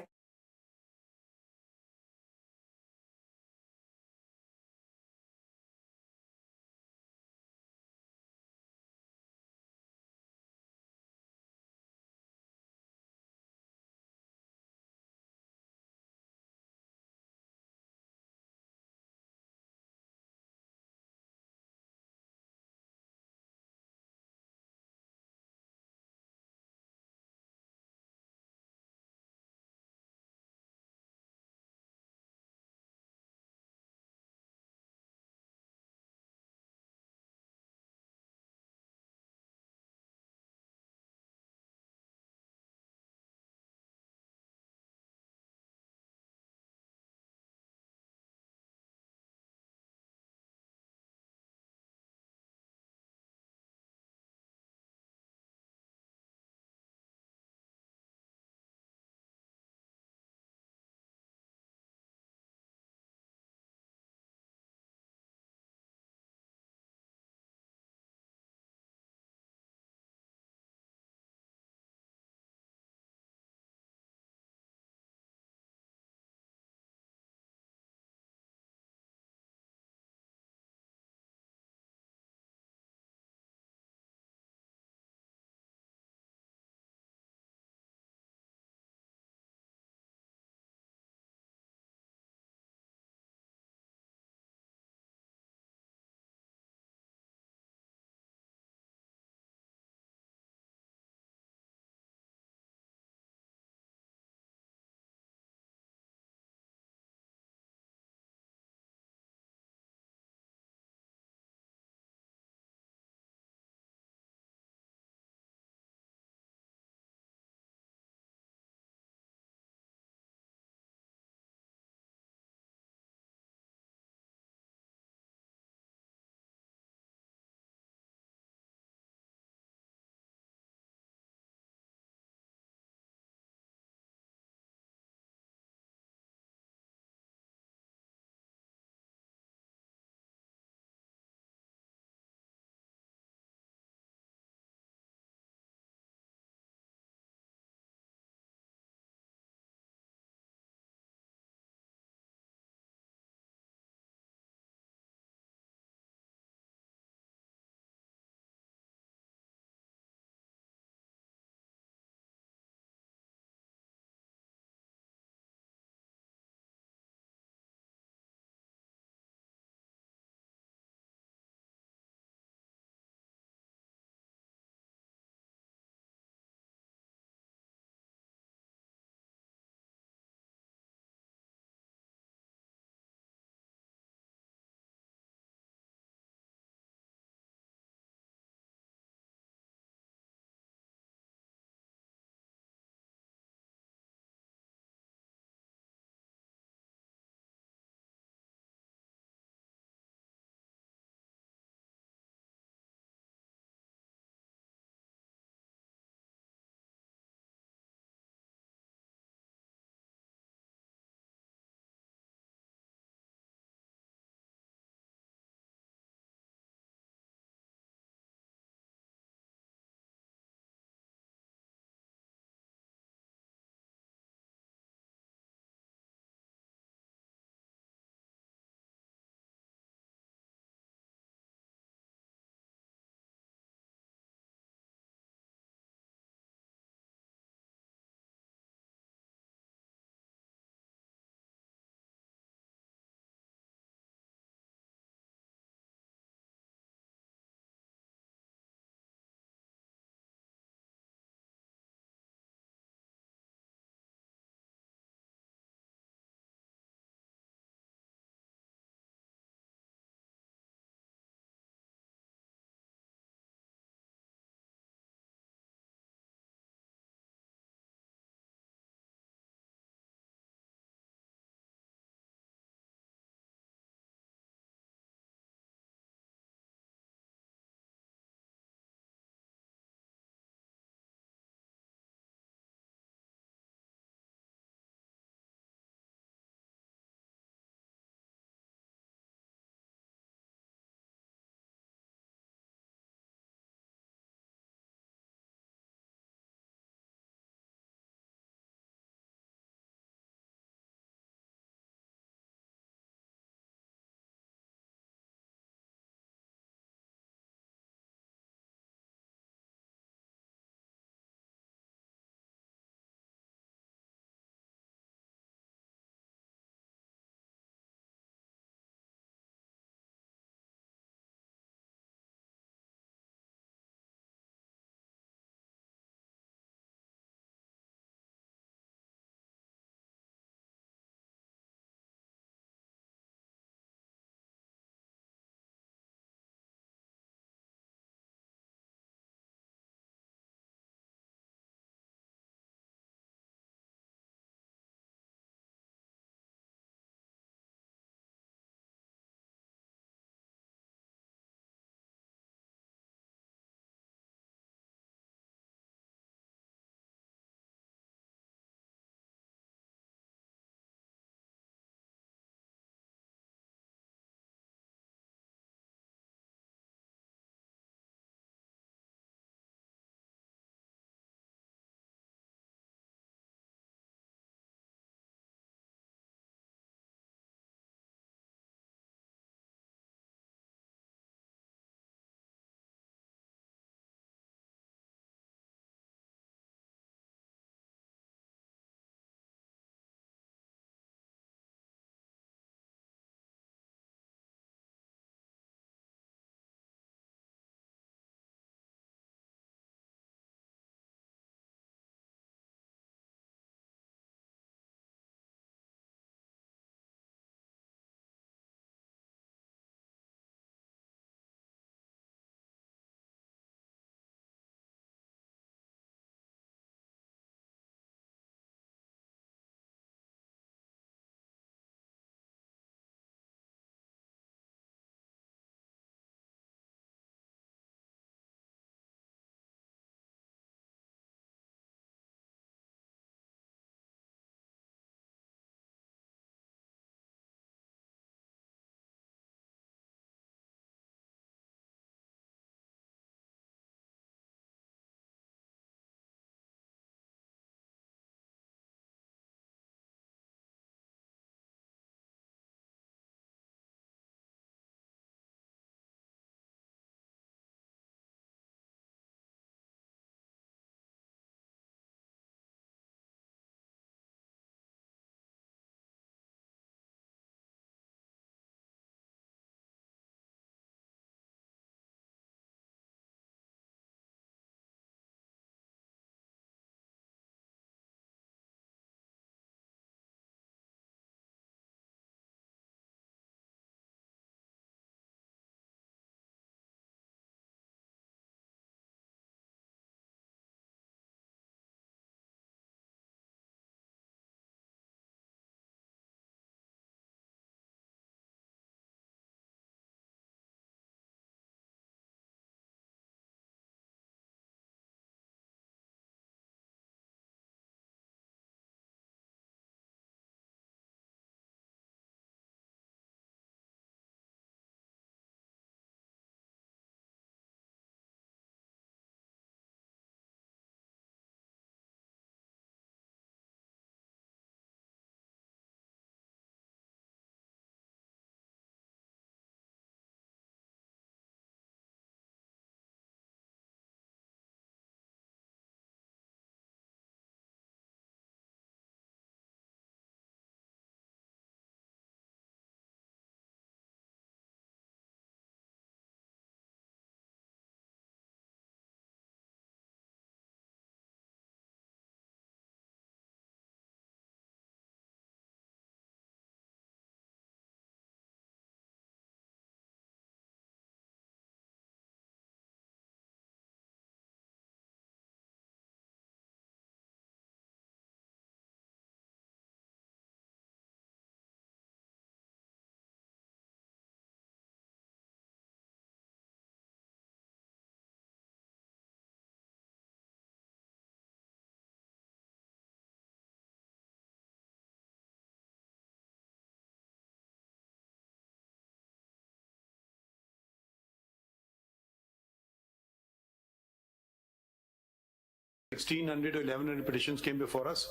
1600 or 1100 petitions came before us.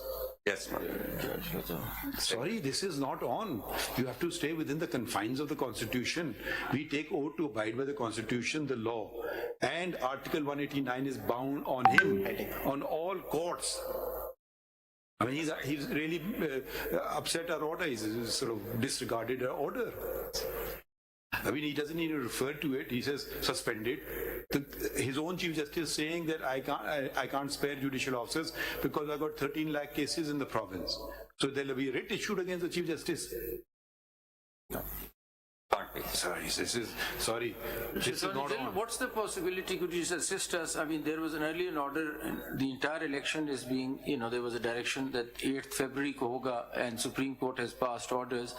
Yes, Sorry, this is not on. You have to stay within the confines of the Constitution. We take oath to abide by the Constitution, the law, and Article 189 is bound on him, on all courts. I mean, he's really upset our order. He's sort of disregarded our order. I mean, he doesn't even refer to it. He says suspended. His own Chief Justice saying that I can't spare judicial officers because I got 13 lakh cases in the province. So there'll be a writ issued against the Chief Justice. no. Can't be. Sorry, this is not on. What's the possibility? Could you just assist us? I mean, there was an earlier order, and the entire election is being, there was a direction that 8th February ko hoga, and Supreme Court has passed orders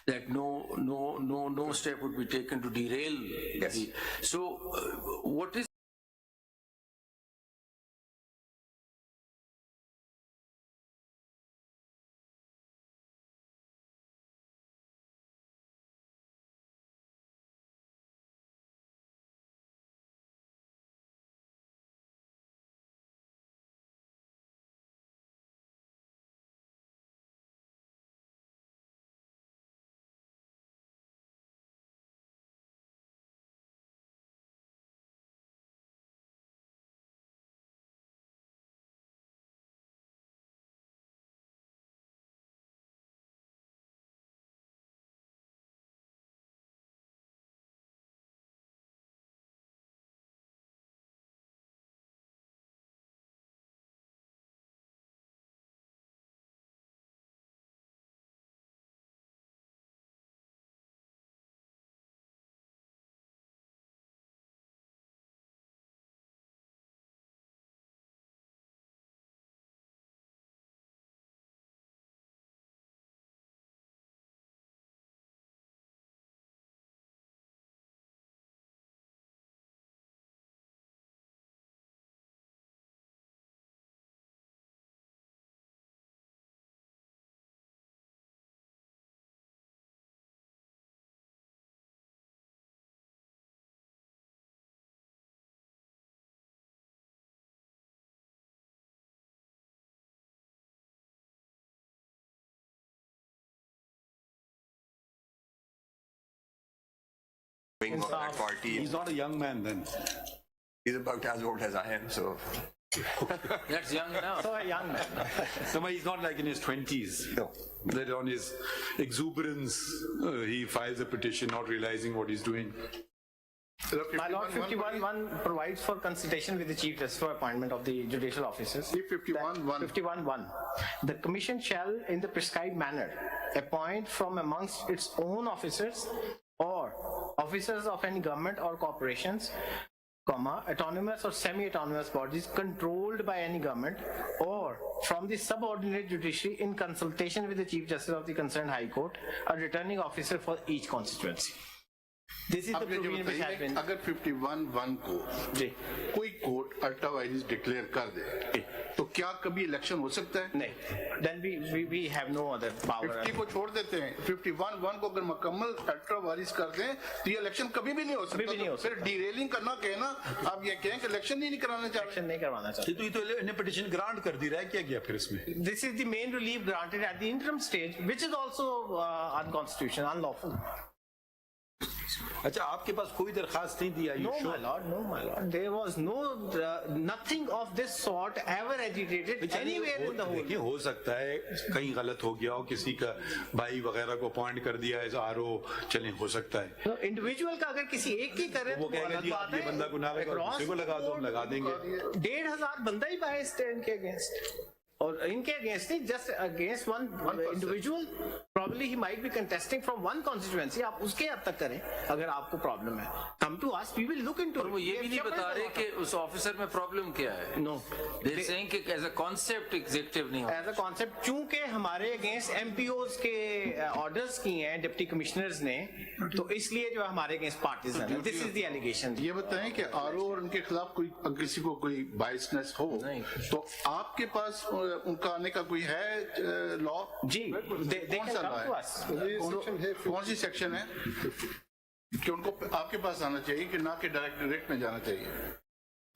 that no step would be taken to derail. Yes. So, what is wing of that party? He's not a young man then. He's about as old as I am, so. that's young enough? So a young man. No, but he's not like in his 20s. No. That on his exuberance, he files a petition not realizing what he's doing. My Lord, 51(1) provides for consultation with the Chief Justice for appointment of the judicial officers. 51(1). 51(1). The Commission shall, in the prescribed manner, appoint from amongst its own officers or officers of any government or corporations, autonomous or semi-autonomous bodies controlled by any government, or from the subordinate judiciary in consultation with the Chief Justice of the concerned High Court, a returning officer for each constituency. This is the अब ये provision which has been. अगर 51(1) को कोई court ultra vires declare कर दे तो क्या कभी election हो सकता है? नहीं, then we have no other power. 50 को छोड़ देते हैं, 51(1) को अगर मुकम्मल अल्ट्रा वायरस कर दें तो ये इलेक्शन कभी भी नहीं हो सकता. फिर डीरेलिंग करना कहना आप ये कहें कि इलेक्शन नहीं कराना चाहते. Election नहीं करवाना चाहते. तो ये तो इन्हें पिटीशन ग्रांट कर दी रहा है, क्या किया फिर इसमें? This is the main relief granted at the interim stage, which is also unconstitutional, unlawful. अच्छा, आपके पास कोई दरखास्त नहीं दिया? No, my lord, no, my lord. There was nothing of this sort ever agitated anywhere in the whole. देखिए, हो सकता है कहीं गलत हो गया हो, किसी का भाई वगैरह को अपॉइंट कर दिया एज आरओ, चलें, हो सकता है. इंडिविजुअल का अगर किसी एक की करे वो कहेगा जी आप ये बंदा गुनाह है, दूसरे को लगा दो, हम लगा देंगे. 1,500 बंदा ही बायस्ड है इनके अगेंस्ट, और इनके अगेंस्ट नहीं, just against one individual. Probably he might be contesting from one constituency. आप उसके हद तक करें अगर आपको प्रॉब्लम है. Come to us, we will look into. और वो ये भी नहीं बता रहे कि उस ऑफिसर में प्रॉब्लम क्या है. नो, दे आर सेइंग कि एज अ कांसेप्ट एग्जीक्यूटिव नहीं हो. एज अ कांसेप्ट, चूंकि हमारे अगेंस्ट एमपीओज के ऑर्डर्स किए हैं डिप्टी कमिश्नर्स ने, तो इसलिए जो हमारे अगेंस्ट पार्टीजन है. This is the allegation. ये बताएं कि आरओ और उनके खिलाफ कोई किसी को कोई बायसनेस हो तो आपके पास उनका आने का कोई है लॉ? जी, कौन सा लॉ है? कौन सी सेक्शन है कि उनको आपके पास आना चाहिए कि ना कि डायरेक्टरेट में जाना चाहिए?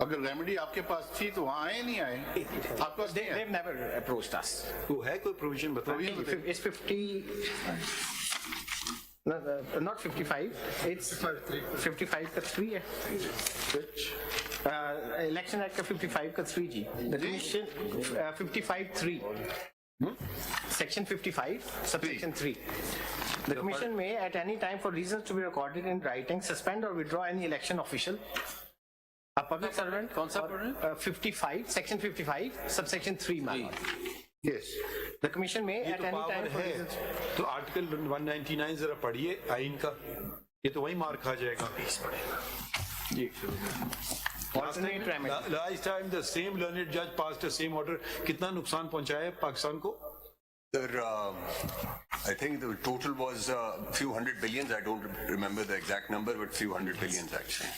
अगर रेमेडी आपके पास थी तो वहाँ आए नहीं आए आपके पास नहीं है? They've never approached us. वो है कोई प्रोविजन बताइए? It's 50. No, not 55. It's 55 का 3 है. Election Act का 55 का 3 जी. The Commission 55(3). Section 55, subsection 3. The Commission may, at any time, for reasons to be recorded in writing, suspend or withdraw any election official, a public servant, कौन सा पढ़ रहे हैं? 55, section 55, subsection 3, ma'am. Yes. The Commission may, ये at तो any time, power for है, reasons. तो article 199 जरा पढ़िए आइन का, ये तो वही मार खा जाएगा. Alternate remedy. Last time the same learned judge passed the same order. कितना नुकसान पहुंचाया है पाकिस्तान को? Sir, I think the total was few hundred billions. I don't remember the exact number, but few hundred billions actually.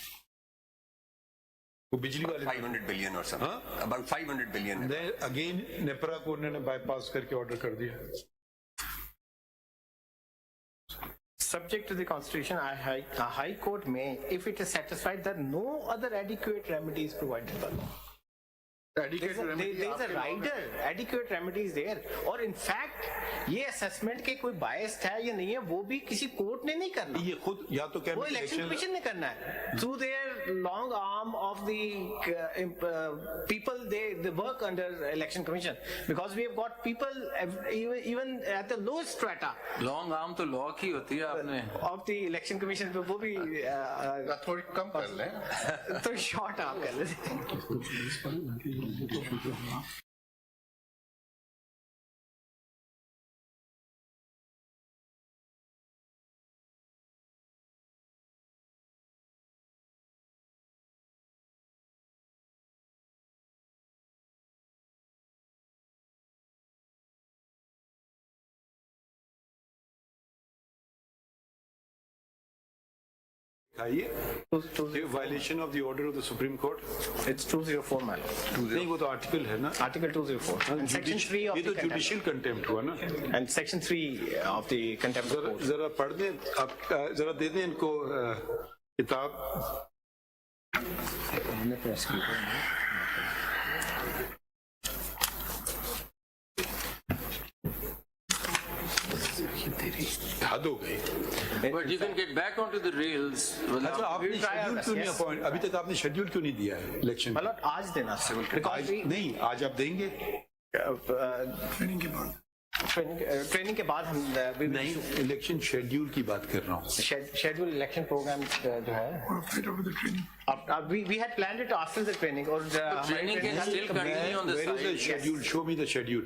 वो बिजली वाले 500 billion or something. Huh? About 500 billion. Then again NEPRA को उन्होंने bypass करके order कर दिया. Subject to the Constitution, a High Court may, if it is satisfied that no other adequate remedy is provided by law. Adequate remedy There is a आपके law में- rider, adequate remedy is there. और in fact, ये assessment के कोई biased है या नहीं है, वो भी किसी कोर्ट ने नहीं करना. ये खुद या तो वो कैबिनेट इलेक्शन इलेक्शन कमीशन ने करना है. Through their long arm of the people, they work under election commission, because we have got people even at the lowest strata long arm तो लॉ की होती है आपने. of the election commission पे वो भी थोड़ी कम कर लें. तो short आप कर लेते. खाइए. Violation of the order of the Supreme Court. It's 204, man. नहीं वो तो आर्टिकल है ना. Article 204 and section 3 of ये the तो contempt, जुडिशियल कंटेम्प्ट हुआ ना. and section 3 of the contempt of court. जरा पढ़ दें आप, जरा दे दें इनको किताब. हद हो गई. But you can get back onto the rails. अच्छा आपने We'll try our schedule best, क्यों नहीं yes. अपॉइंट, अभी तक आपने शेड्यूल क्यों नहीं दिया है इलेक्शन? मतलब आज देना because we नहीं आज आप देंगे. ट्रेनिंग के बाद हम we will नहीं इलेक्शन शेड्यूल की बात कर रहा हूँ. schedule election program जो है we had planned it after the training or training can still continue on the Where is the side. schedule? Show me the schedule.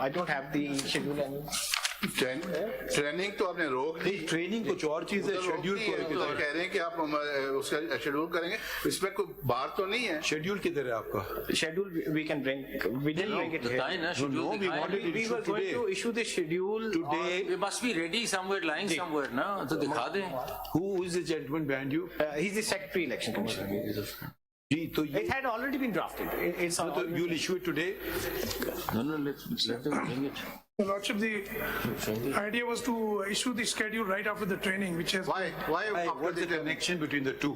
I don't have the schedule and training तो आपने रोक दी. Training कुछ और चीज है, schedule तो कह रहे हैं कि आप उसका शेड्यूल करेंगे. इसमें कोई बात तो नहीं है. शेड्यूल किधर है आपका? schedule we can bring, we didn't bring it बताएं here. ना schedule No, we दिखाएं. wanted it We were going to issue the schedule Today. It must be ready somewhere, lying somewhere ना, तो दिखा दें. Who is the gentleman behind you? he's the secretary election commission. जी तो ये It had already been drafted. It's तो already- you'll issue it today. No, let them bring it. Your Lordship, the idea was to issue the schedule right after the training, which has, Why after What's the the connection between the two?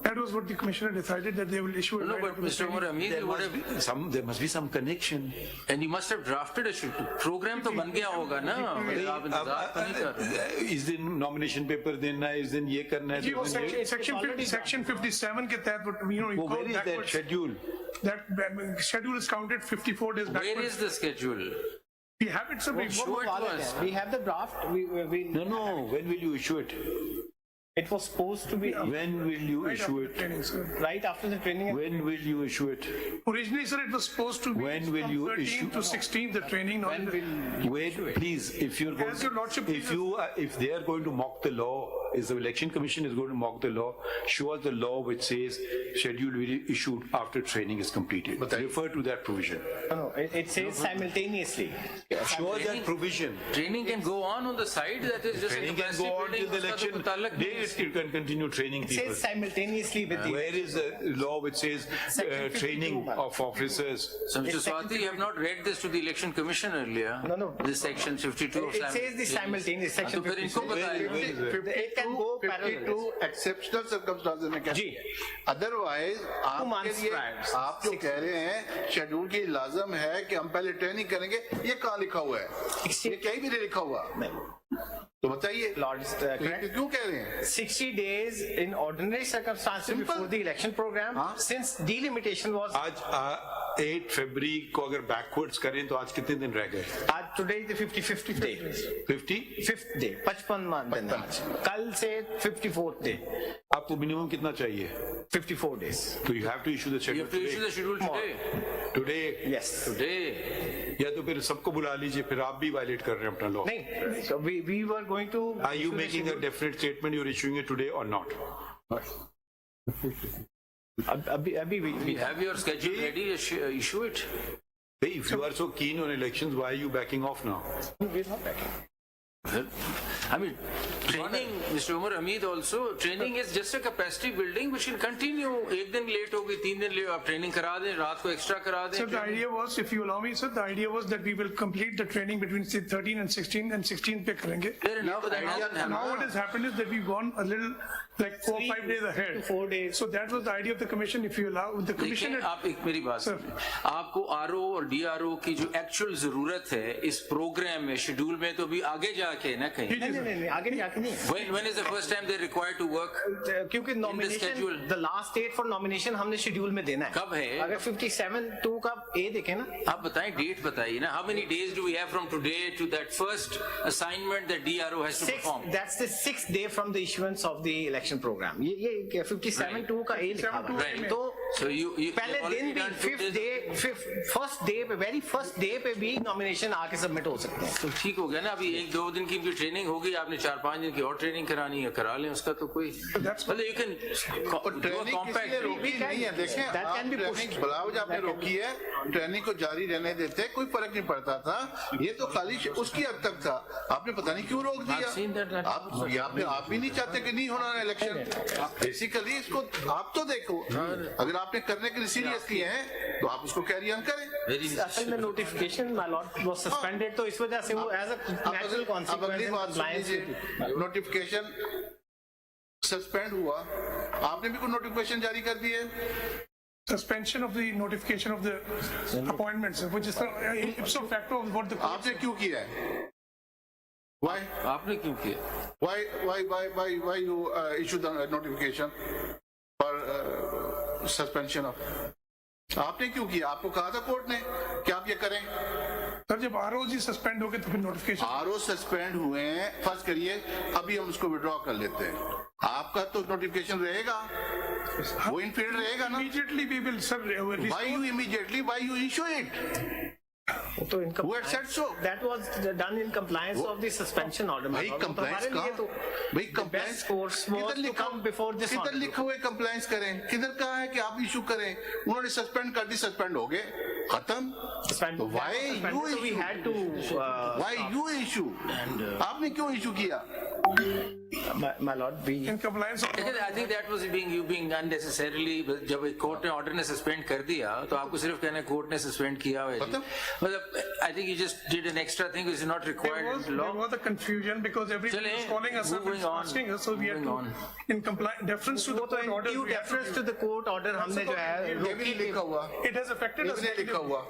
that was what the commissioner decided, that they will issue it No, right but after the Mr. training. Umar Hamid, you would have, There must be some connection. and you must have drafted a schedule. Program तो बन गया होगा ना, आप इंतजार तो नहीं कर रहे. इस दिन नॉमिनेशन पेपर देना है, इस दिन ये करना है. जी, वो तो दिन ये- section 57 के तहत, you know, you वो go where is that backwards. schedule? That schedule is counted 54 days Where backwards. is the schedule? We have it, sir. Show it to us. we have the draft. We No, when will you issue it? it was supposed to be When will you Right issue after the it? training, sir. right after the training. When will you issue it? Originally, sir, it was supposed to be When will from you 13 issue- to 16, the training. Not Wait, please, if you're going, As your Lordship if they are going to mock the law, if the election commission is going to mock the law, show us the law which says schedule will be issued after training is completed. Refer to that provision. No, it says simultaneously. Show us that provision. Training can go on the side, that is just Training a can capacity go on till building, the उसका तो election मुताल्लिक day, नहीं है. you can continue training It people. says simultaneously with the. Where is the law which says Section 52, training ma'am. of officers? So Mr. Swati, you have not read this to the election commission earlier? No. This section 52 of It says the simultaneous section तो फिर इनको 52. बताएं. It can go parallel. 52 exceptional circumstances में कहते हैं. Otherwise आपके months लिए prior. आप जो कह रहे हैं शेड्यूल की लाजम है कि हम पहले ट्रेनिंग करेंगे, ये कहाँ लिखा हुआ है? ये कहीं भी नहीं लिखा हुआ. तो बताइए Lords, क्यों कह रहे हैं? 60 days in ordinary circumstances before the election program, since delimitation was आज 8 फरवरी को अगर बैकवर्ड्स करें तो आज कितने दिन रह गए? today is the 55th day. 55th day, 55 दिन आज. कल से 54th day. आपको मिनिमम कितना चाहिए? 54 days. तो you have to issue the You schedule have to issue the schedule today. Today. Yes. Today. या तो फिर सबको बुला लीजिए, फिर आप भी वायलेट कर रहे हैं अपना लॉ. नहीं, so we were going to. Are you making a definite statement you're issuing it today or not? अभी We have your schedule ready, issue it. Hey, if you are so keen on elections, why are you backing off now? we're not backing. I mean, training, Mr. Umar Hamid also, training is just a capacity building which will continue. एक दिन late हो गई, 3 दिन late, आप training करा दें, रात को एक्स्ट्रा करा दें. So the idea was, if you allow me, sir, the idea was that we will complete the training between 13 and 16 पे करेंगे. Fair enough, but that hasn't happened. Now what has happened is that we've gone a little, like 4 or 5 days ahead. 4 days. So that was the idea of the commission, if you allow, the commission. देखिए, आप एक मेरी बात Sir. सुनिए. आपको RO और DRO की जो एक्चुअल जरूरत है इस प्रोग्राम में, शेड्यूल में, तो अभी आगे जाके ना कहीं. नहीं, आगे नहीं, आगे नहीं. When is the first time they're required to work? क्योंकि schedule. nomination, the last date for nomination हमने शेड्यूल में देना है. कब है? अगर 57(2) का A देखें ना. आप बताएं, डेट बताइए ना. How many days do we have from today to that first assignment that DRO has to perform? That's the 6th day from the issuance of the election program. ये 57(2) का A लिखा हुआ है. तो So you पहले दिन भी 5th day, first day पे, very first day पे भी nomination आके सबमिट हो सकते हैं. तो ठीक हो गया ना. अभी 1-2 दिन की भी ट्रेनिंग होगी, आपने 4-5 दिन की और ट्रेनिंग करानी है, करा लें. उसका तो कोई मतलब you can ट्रेनिंग किसी ने रोकी नहीं है. देखें, आप ट्रेनिंग ब्लाउज आपने रोकी है, ट्रेनिंग को जारी रहने देते, कोई फर्क नहीं पड़ता था. ये तो खाली उसकी हद तक था. आपने पता नहीं क्यों रोक दिया. आप भी नहीं चाहते कि नहीं होना इलेक्शन. बेसिकली इसको आप तो देखो, अगर आपने करने के लिए सीरियस किए हैं तो आप उसको कैरी ऑन करें. असल में notification my lord was suspended, तो इस वजह से वो as a natural consequence notification suspend हुआ. आपने भी कोई नोटिफिकेशन जारी कर दिए. Suspension of the notification of the appointments, which is the ipso facto of what the. आपने क्यों किया है? Why? आपने क्यों किया? Why you issue the notification for suspension of? आपने क्यों किया? आपको कहा था कोर्ट ने कि आप ये करें. सर, जब आरओ जी सस्पेंड हो गए तो फिर नोटिफिकेशन. आरओ सस्पेंड हुए हैं, फर्स्ट करिए, अभी हम उसको विड्रॉ कर लेते हैं. आपका तो नोटिफिकेशन रहेगा, वो इन फील्ड रहेगा ना. Immediately we will, sir. Why you immediately? Why you issue it? तो इनका Who had said so? That was done in compliance of the suspension order. भाई compliance कहाँ? भाई compliance course was to come before this किधर order. लिखा हुआ है compliance करें? किधर कहा है कि आप इशू करें? उन्होंने सस्पेंड कर दी, सस्पेंड हो गए, खत्म. Suspend- Why suspended, you so we issue? had to Why you issue? आपने क्यों इशू किया? my lord, we in compliance of. I think that was you being unnecessarily. जब एक कोर्ट ने ऑर्डर ने सस्पेंड कर दिया तो आपको सिर्फ कहना कोर्ट ने सस्पेंड किया हुआ है. मतलब I think you just did an extra thing which is not required in the law. There was a confusion because everybody was calling us up and asking us, so we had to, in compliance, deference to the court order. due deference to the court order हमने जो है ये भी नहीं लिखा हुआ. It has affected us. ये भी नहीं लिखा हुआ.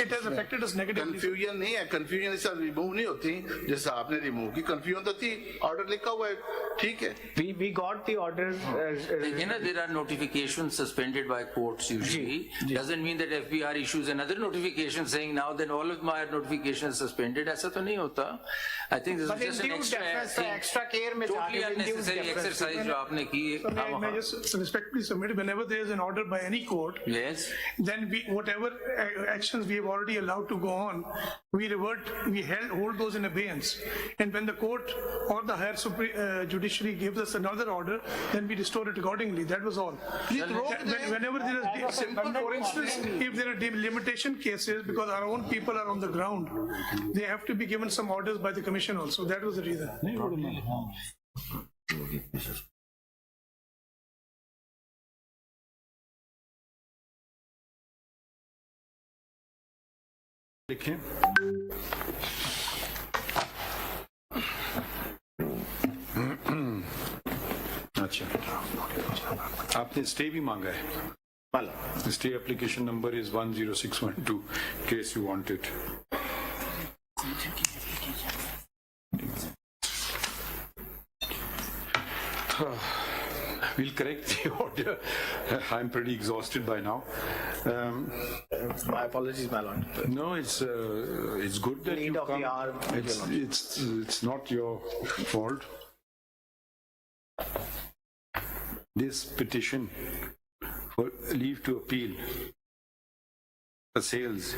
It has affected us negatively. Confusion नहीं है. कंफ्यूजन इस रिमूव नहीं होती जैसे आपने रिमूव की. कंफ्यूजन तो थी. ऑर्डर लिखा हुआ है, ठीक है. we got the order. You know, there are notifications suspended by courts usually. Doesn't mean that FBR issues another notification saying now then all of my notifications suspended. ऐसा तो नहीं होता. I think this But is just an in due extra deference, thing. extra care में Totally जाके in due unnecessary deference. exercise जो आपने की. So may I just respectfully submit, whenever there is an order by any court, Yes. then we, whatever actions we have already allowed to go on, we revert, we hold those in abeyance. And when the court or the higher judiciary gives us another order, then we restore it accordingly. That was all. Whenever there is, for instance, if there are delimitation cases, because our own people are on the ground, they have to be given some orders by the commission also. That was the reason. लिखें. अच्छा, आपने stay भी मांगा है. The stay application number is 10612, in case you want it. We'll correct the order. I'm pretty exhausted by now. My apologies, my lord. No, it's good that Need you of the come. hour, It's not your fault. This petition for leave to appeal assails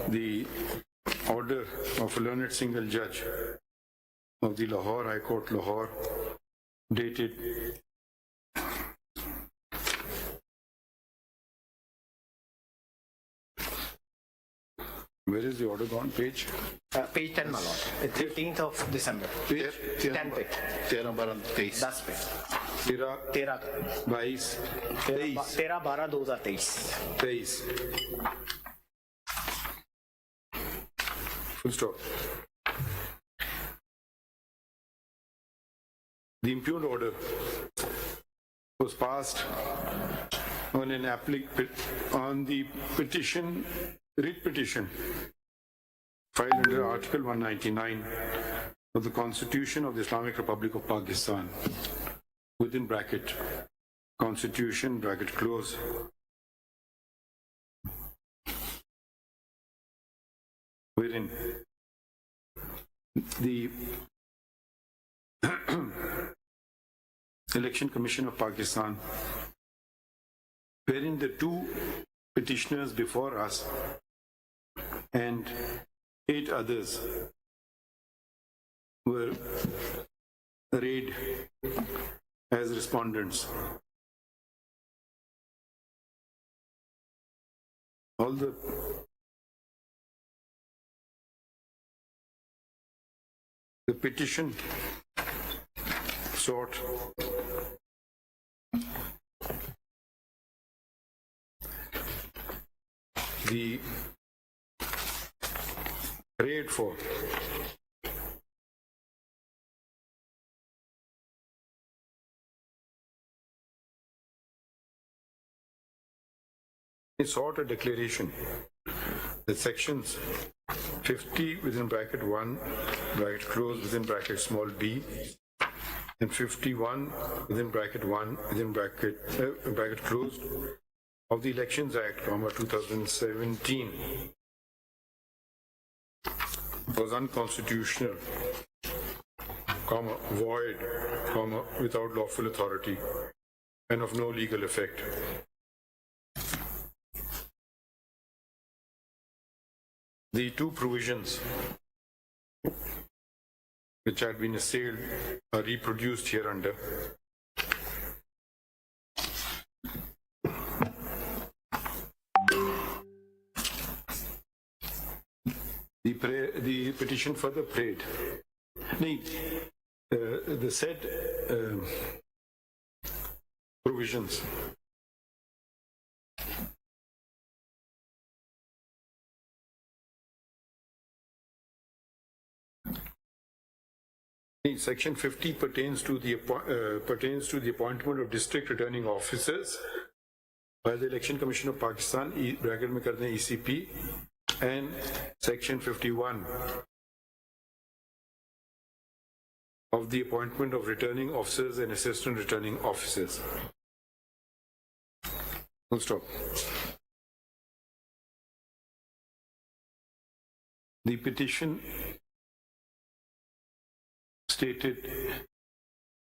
the order of a learned single judge of the Lahore High Court, Lahore, dated where is the order gone? Page? Page 10, my lord. It's 15th of December. 10 पे 13-12-23 10 पे 13, 13 22, 13/12/2023. 23. Full stop. The impugned order was passed on the petition, writ petition filed under Article 199 of the Constitution of the Islamic Republic of Pakistan, within bracket, Constitution, bracket close, wherein the Election Commission of Pakistan, wherein the two petitioners before us and 8 others were arrayed as respondents. All the petition sought the prayed for it sought a declaration that sections 50 within bracket 1 bracket close within bracket small b and 51 within bracket 1 within bracket closed of the Elections Act, 2017 was unconstitutional, void, without lawful authority and of no legal effect. The two provisions which had been assailed are reproduced hereunder. The petition further prayed. The said provisions Section 50 pertains to the appointment of district returning officers by the Election Commission of Pakistan, bracket mein kar dein ECP, and Section 51 of the appointment of returning officers and assistant returning officers. Full stop. The petition stated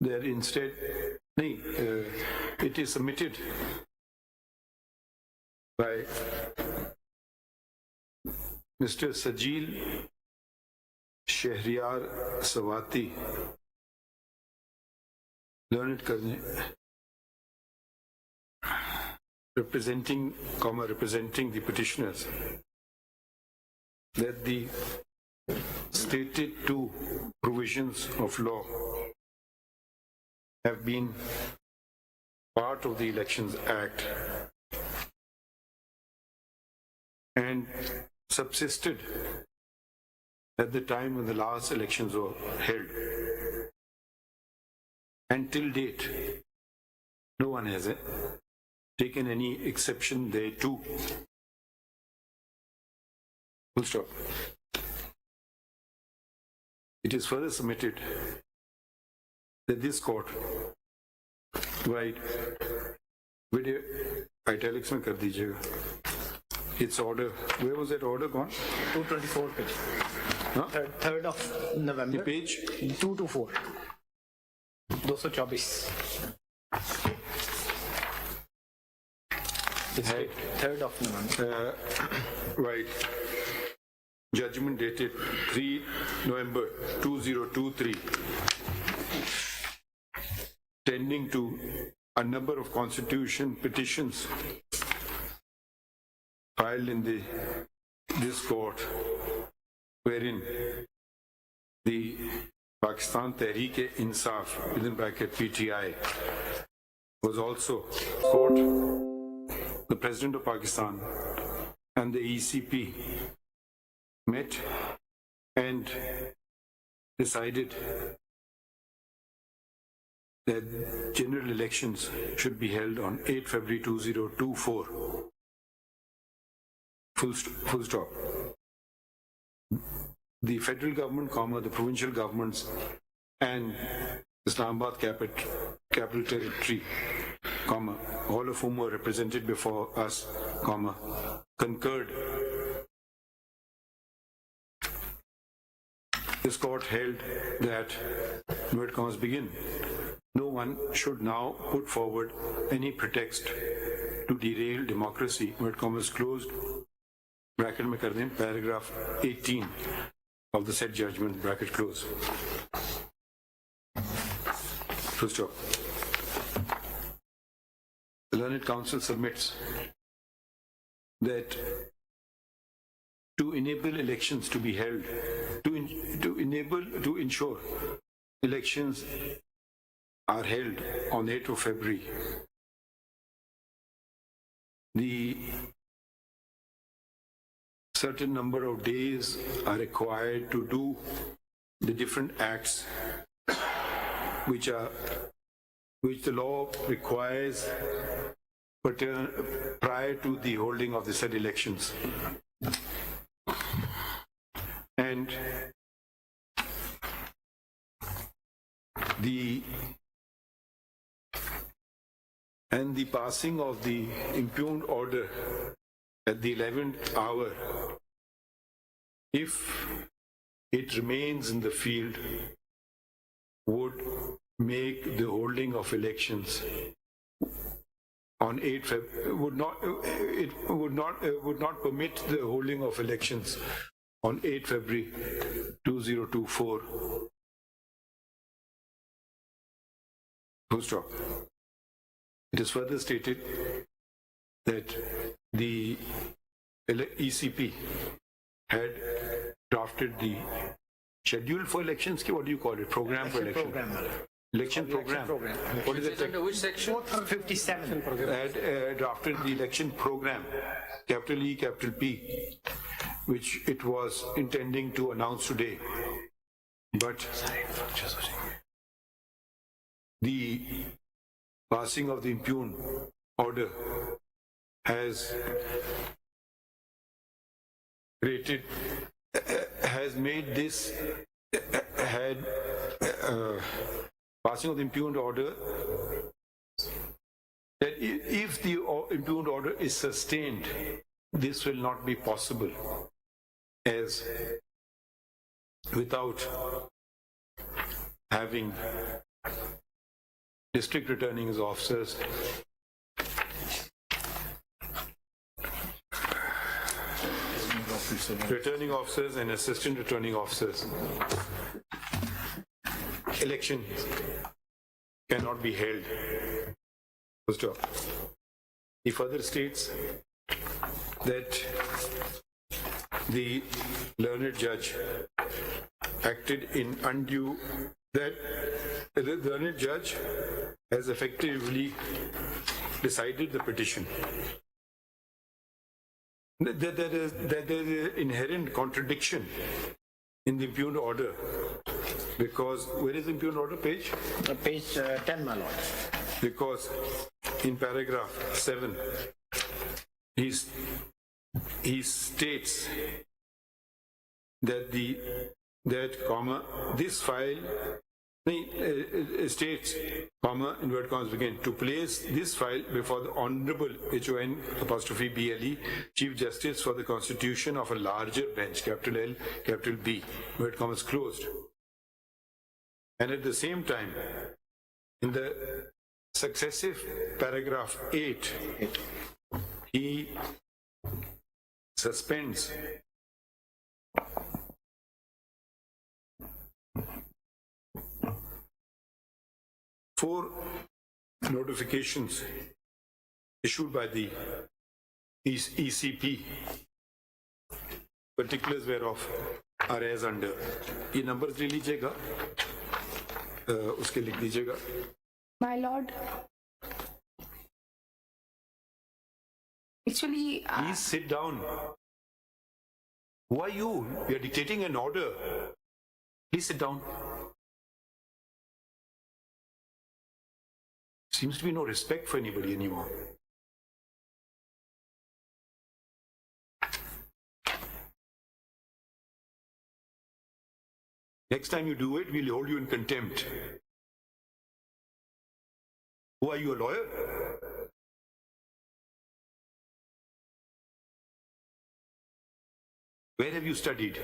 that instead, it is submitted by Mr. Sajil Shahryar Sawati, learned karne, representing the petitioners, that the stated two provisions of law have been part of the Elections Act and subsisted at the time when the last elections were held. And till date, no one has taken any exception there too. Full stop. It is further submitted that this court, right, video italics में कर दीजिएगा. Its order, where was that order gone? 224 page. Huh? 3rd of November. The page? 224. 224. It's 3rd of November. Right. Judgment dated 3 November 2023, tending to a number of constitution petitions filed in this court, wherein the Pakistan Tehreek-e-Insaf, within bracket PTI, was also court. The President of Pakistan and the ECP met and decided that general elections should be held on 8 February 2024. Full stop. The federal government, the provincial governments, and Islamabad capital territory, all of whom were represented before us, concurred. This court held that, word commas begin, no one should now put forward any pretext to derail democracy, word commas closed, bracket में कर दें, paragraph 18 of the said judgment, bracket close. Full stop. The Learned Council submits that to enable elections to be held, to ensure elections are held on 8th of February, the certain number of days are required to do the different acts which the law requires prior to the holding of the said elections. And the passing of the impugned order at the 11th hour, if it remains in the field, would make the holding of elections on 8 February, would not permit the holding of elections on 8 February 2024. Full stop. It is further stated that the ECP had drafted the schedule for elections. What do you call it? Program for election. Election program. What is it? Under which section? 57. Had drafted the election program, capital E, capital P, which it was intending to announce today. But the passing of the impugned order has made this, passing of the impugned order, that if the impugned order is sustained, this will not be possible, as without having district returning officers and assistant returning officers, election cannot be held. Stop. He further states that the learned judge acted in undue, that the learned judge has effectively decided the petition. That there is inherent contradiction in the impugned order, Because, where is the impugned order page? Page 10, my lord. Because in paragraph 7, he states that this file states, inverted commas begin, to place this file before the Honorable HON'(BLE) Chief Justice for the Constitution of a larger bench, capital L, capital B, inverted commas closed. And at the same time, in the successive paragraph 8, he suspends four notifications issued by the ECP, particulars whereof are as under. ये numbers ले लीजिएगा, उसके लिख दीजिएगा. My lord, actually, Please sit down. Who are you? You are dictating an order. Please sit down. Seems to be no respect for anybody anymore. Next time you do it, we'll hold you in contempt. Who are you, a lawyer? Where have you studied?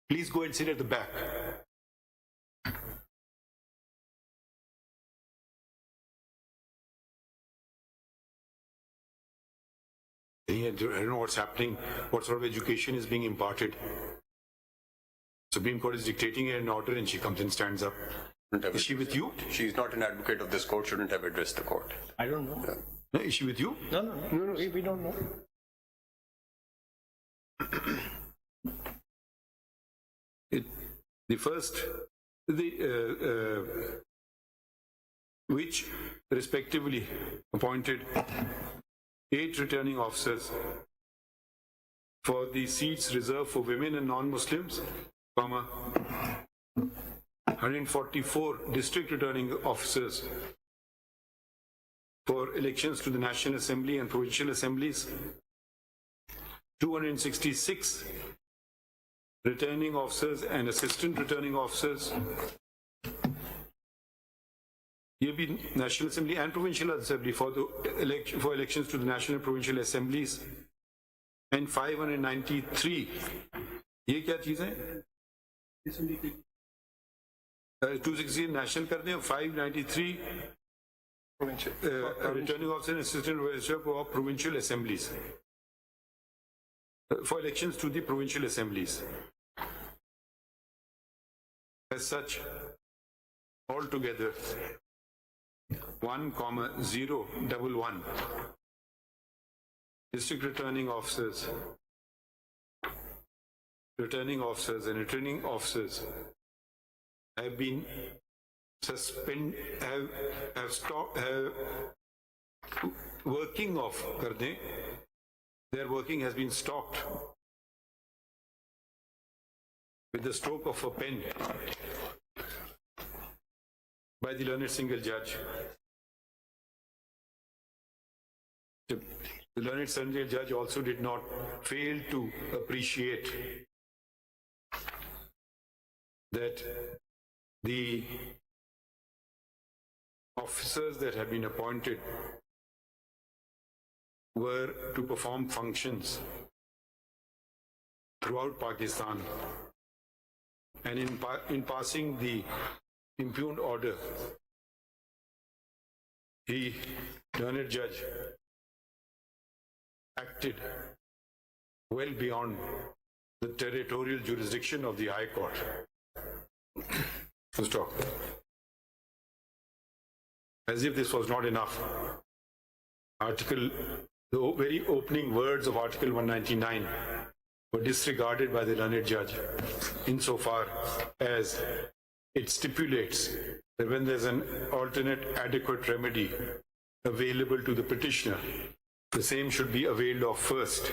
Please go and sit at the back. I don't know what's happening, what sort of education is being imparted. Supreme Court is dictating an order and she comes and stands up. Is she with you? She's not an advocate of this court, shouldn't have addressed the court. I don't know. No, is she with you? No, we don't know. The first, which respectively appointed 8 returning officers for the seats reserved for women and non-Muslims, 144 district returning officers for elections to the National Assembly and Provincial Assemblies, 266 returning officers and assistant returning officers. ये भी National Assembly and Provincial Assembly for elections to the National and Provincial Assemblies, and 593. ये क्या चीज़ है? 260 national कर दें, 593 returning officers and assistant register for provincial assemblies, for elections to the provincial assemblies. As such, altogether 1,011 district returning officers and returning officers have been working off kar dein. Their working has been stopped with the stroke of a pen by the learned single judge. The learned single judge also did not fail to appreciate that the officers that had been appointed were to perform functions throughout Pakistan, and in passing the impugned order, the learned judge acted well beyond the territorial jurisdiction of the High Court. To stop. As if this was not enough, the very opening words of Article 199 were disregarded by the learned judge, insofar as it stipulates that when there's an alternate adequate remedy available to the petitioner, the same should be availed of first.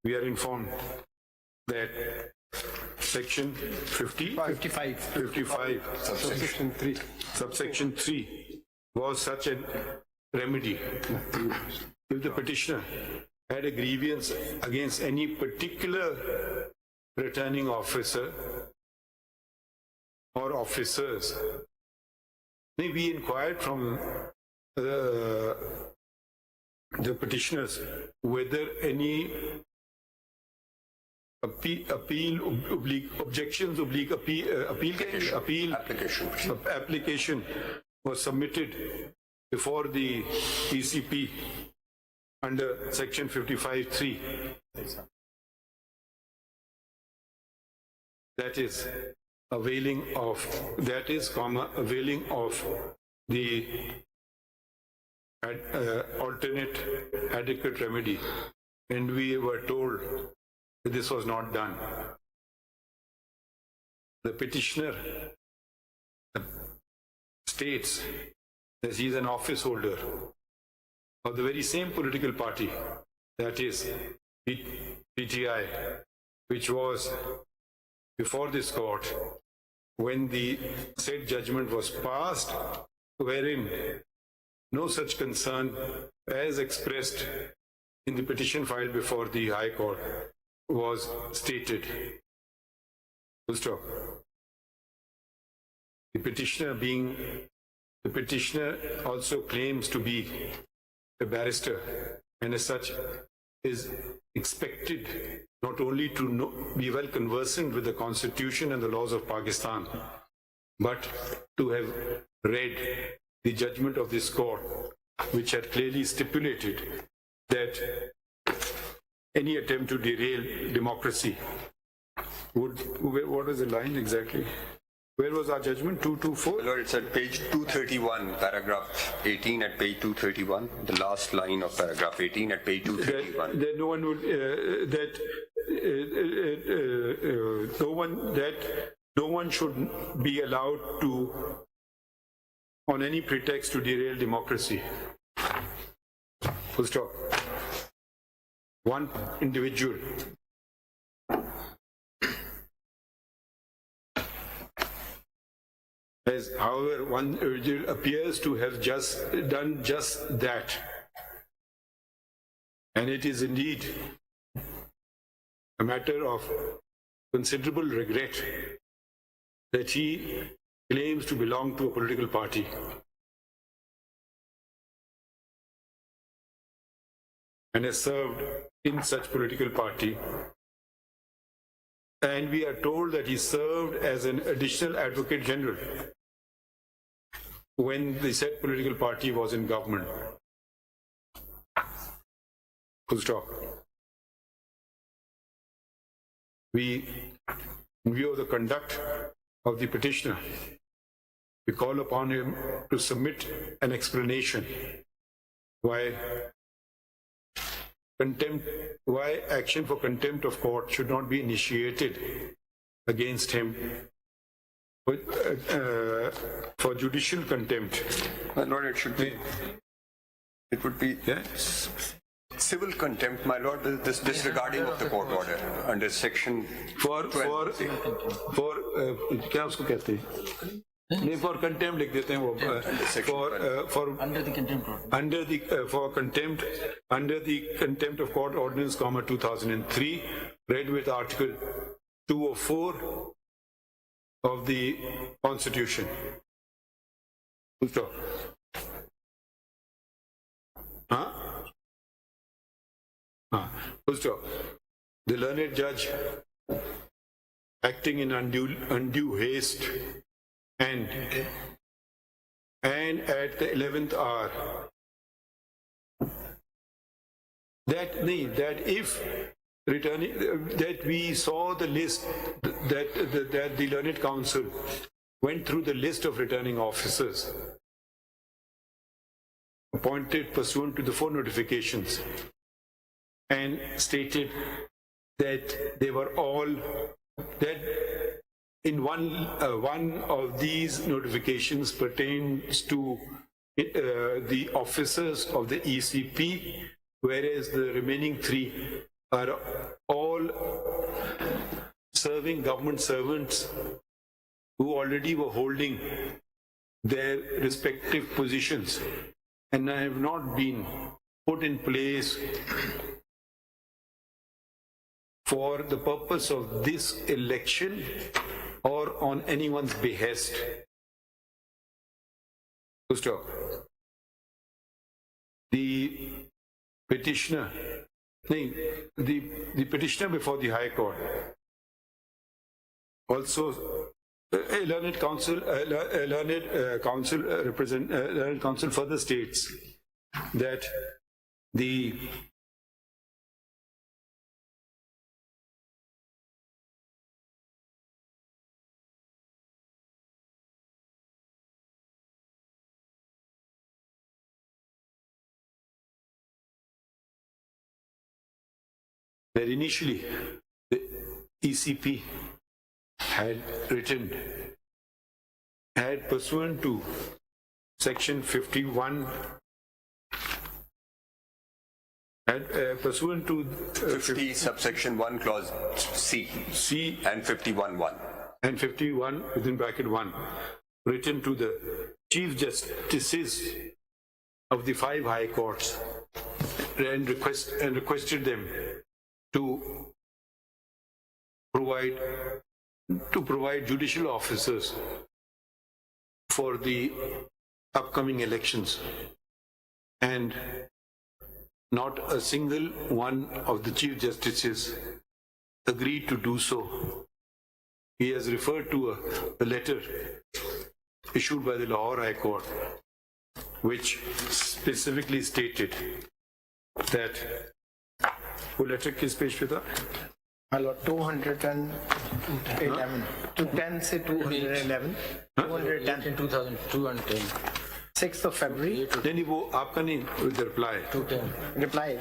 We are informed that section 55 subsection 3 was such a remedy. If the petitioner had a grievance against any particular returning officer or officers, may be inquired from the petitioners whether any application was submitted before the ECP under section 55(3). That is availing of the alternate adequate remedy, and we were told that this was not done. The petitioner states that he is an office holder of the very same political party, that is PTI, which was before this court when the said judgment was passed, wherein no such concern as expressed in the petition filed before the High Court was stated. Full stop. The petitioner also claims to be a barrister, and as such is expected not only to be well conversant with the Constitution and the laws of Pakistan, but to have read the judgment of this court, which had clearly stipulated that any attempt to derail democracy would, what is the line exactly? Where was our judgment? 224? Lord, it's at page 231, paragraph 18 at page 231, the last line of paragraph 18 at page 231. That no one would, no one should be allowed to, on any pretext, to derail democracy. Full stop. One individual as, however, one individual appears to have done just that, and it is indeed a matter of considerable regret that he claims to belong to a political party. And has served in such political party. And we are told that he served as an additional advocate general when the said political party was in government. Full stop. We, in view of the conduct of the petitioner, we call upon him to submit an explanation why action for contempt of court should not be initiated against him for judicial contempt. My Lord, it would be civil contempt, my Lord, this disregarding of the court order under section for क्या उसको कहते हैं? नहीं, for contempt लिख देते हैं वो for under the contempt of court ordinance, 2003, read with article 204 of the Constitution. Full stop. Full stop. The learned judge, acting in undue haste and at the 11th hour, that we saw the list, that the learned counsel went through the list of returning officers appointed pursuant to the 4 notifications and stated that they were all, that in one of these notifications pertains to the officers of the ECP, whereas the remaining 3 are all serving government servants who already were holding their respective positions and have not been put in place for the purpose of this election or on anyone's behest. So stop. The petitioner, the petitioner before the High Court also learned counsel further states that the that initially the ECP had pursuant to section 51 pursuant to 50 subsection 1 clause C and 51(1) and 51 within bracket 1 written to the chief justices of the 5 high courts and requested them to provide judicial officers for the upcoming elections, and not a single one of the chief justices agreed to do so. He has referred to a letter issued by the Lahore High Court, which specifically stated that वो letter किस page पे था? 211 to 10 से 211 210 2010 6th of February. नहीं वो आपका नहीं, with the reply. Reply.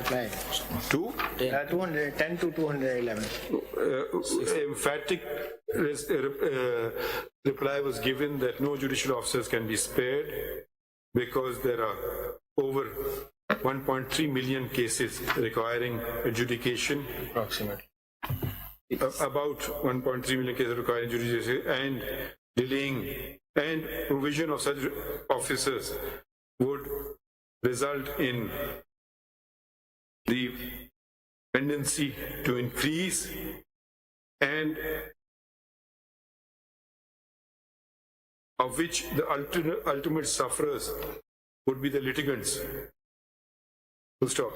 210 to 211. Emphatic reply was given that no judicial officers can be spared because there are over 1.3 million cases requiring adjudication. approximately. About 1.3 million cases requiring adjudication, and delaying and provision of such officers would result in the tendency to increase and of which the ultimate sufferers would be the litigants. Full stop.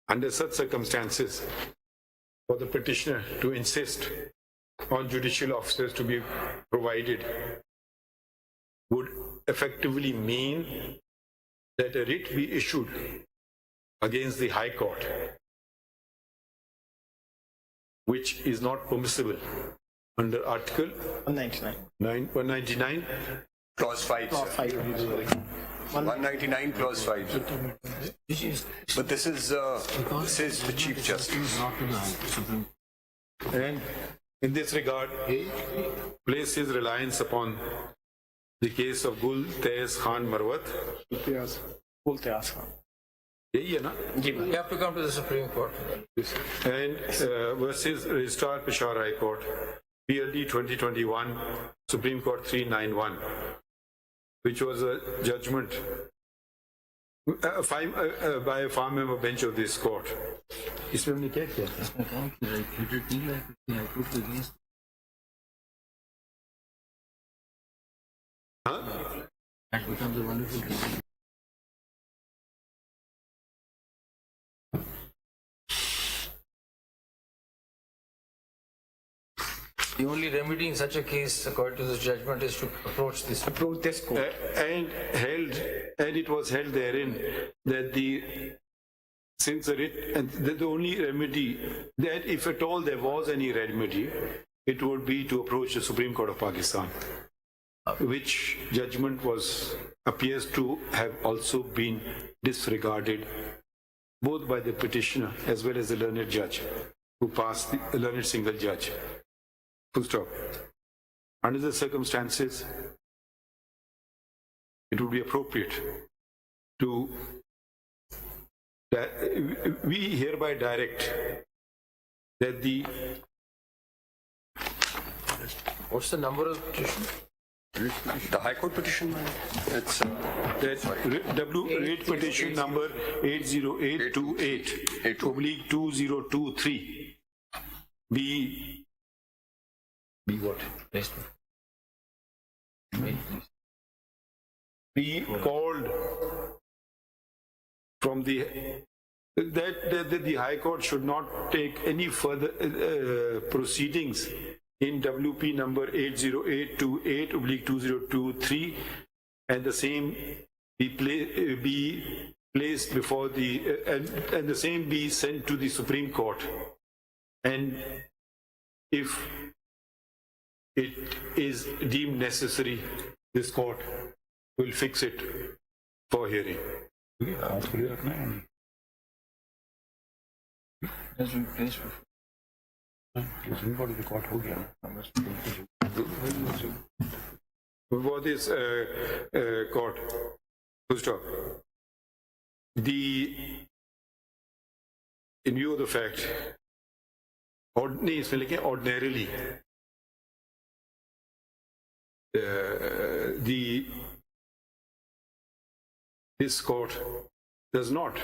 Under such circumstances, for the petitioner to insist on judicial officers to be provided would effectively mean that a writ be issued against the High Court, which is not permissible under Article 199. Clause 5, sir. 199 clause 5. But this is the Chief Justice. And in this regard, place his reliance upon the case of Gul Tez Khan Marwat. यही है ना? You have to come to the Supreme Court. And versus Registrar Peshawar High Court, PLD 2021, Supreme Court 391, which was a judgment by a far member bench of this court. इसमें हमने क्या किया था? हाँ? That becomes a wonderful thing. The only remedy in such a case, according to this judgment, is to approach this court. And it was held therein that the only remedy, that if at all there was any remedy, it would be to approach the Supreme Court of Pakistan, which judgment appears to have also been disregarded both by the petitioner as well as the learned judge who passed, the learned single judge. Full stop. under the circumstances, it would be appropriate to, we hereby direct that the, What's the number of petition? The High Court petition, it's rate petition number 80828/2023 be what? Be called from the that the High Court should not take any further proceedings in WP number 80828/2023, and the same be placed before the and the same be sent to the Supreme Court, and if it is deemed necessary, this court will fix it for hearing. Before this court, full stop. In view of the fact, ordinarily, this court does not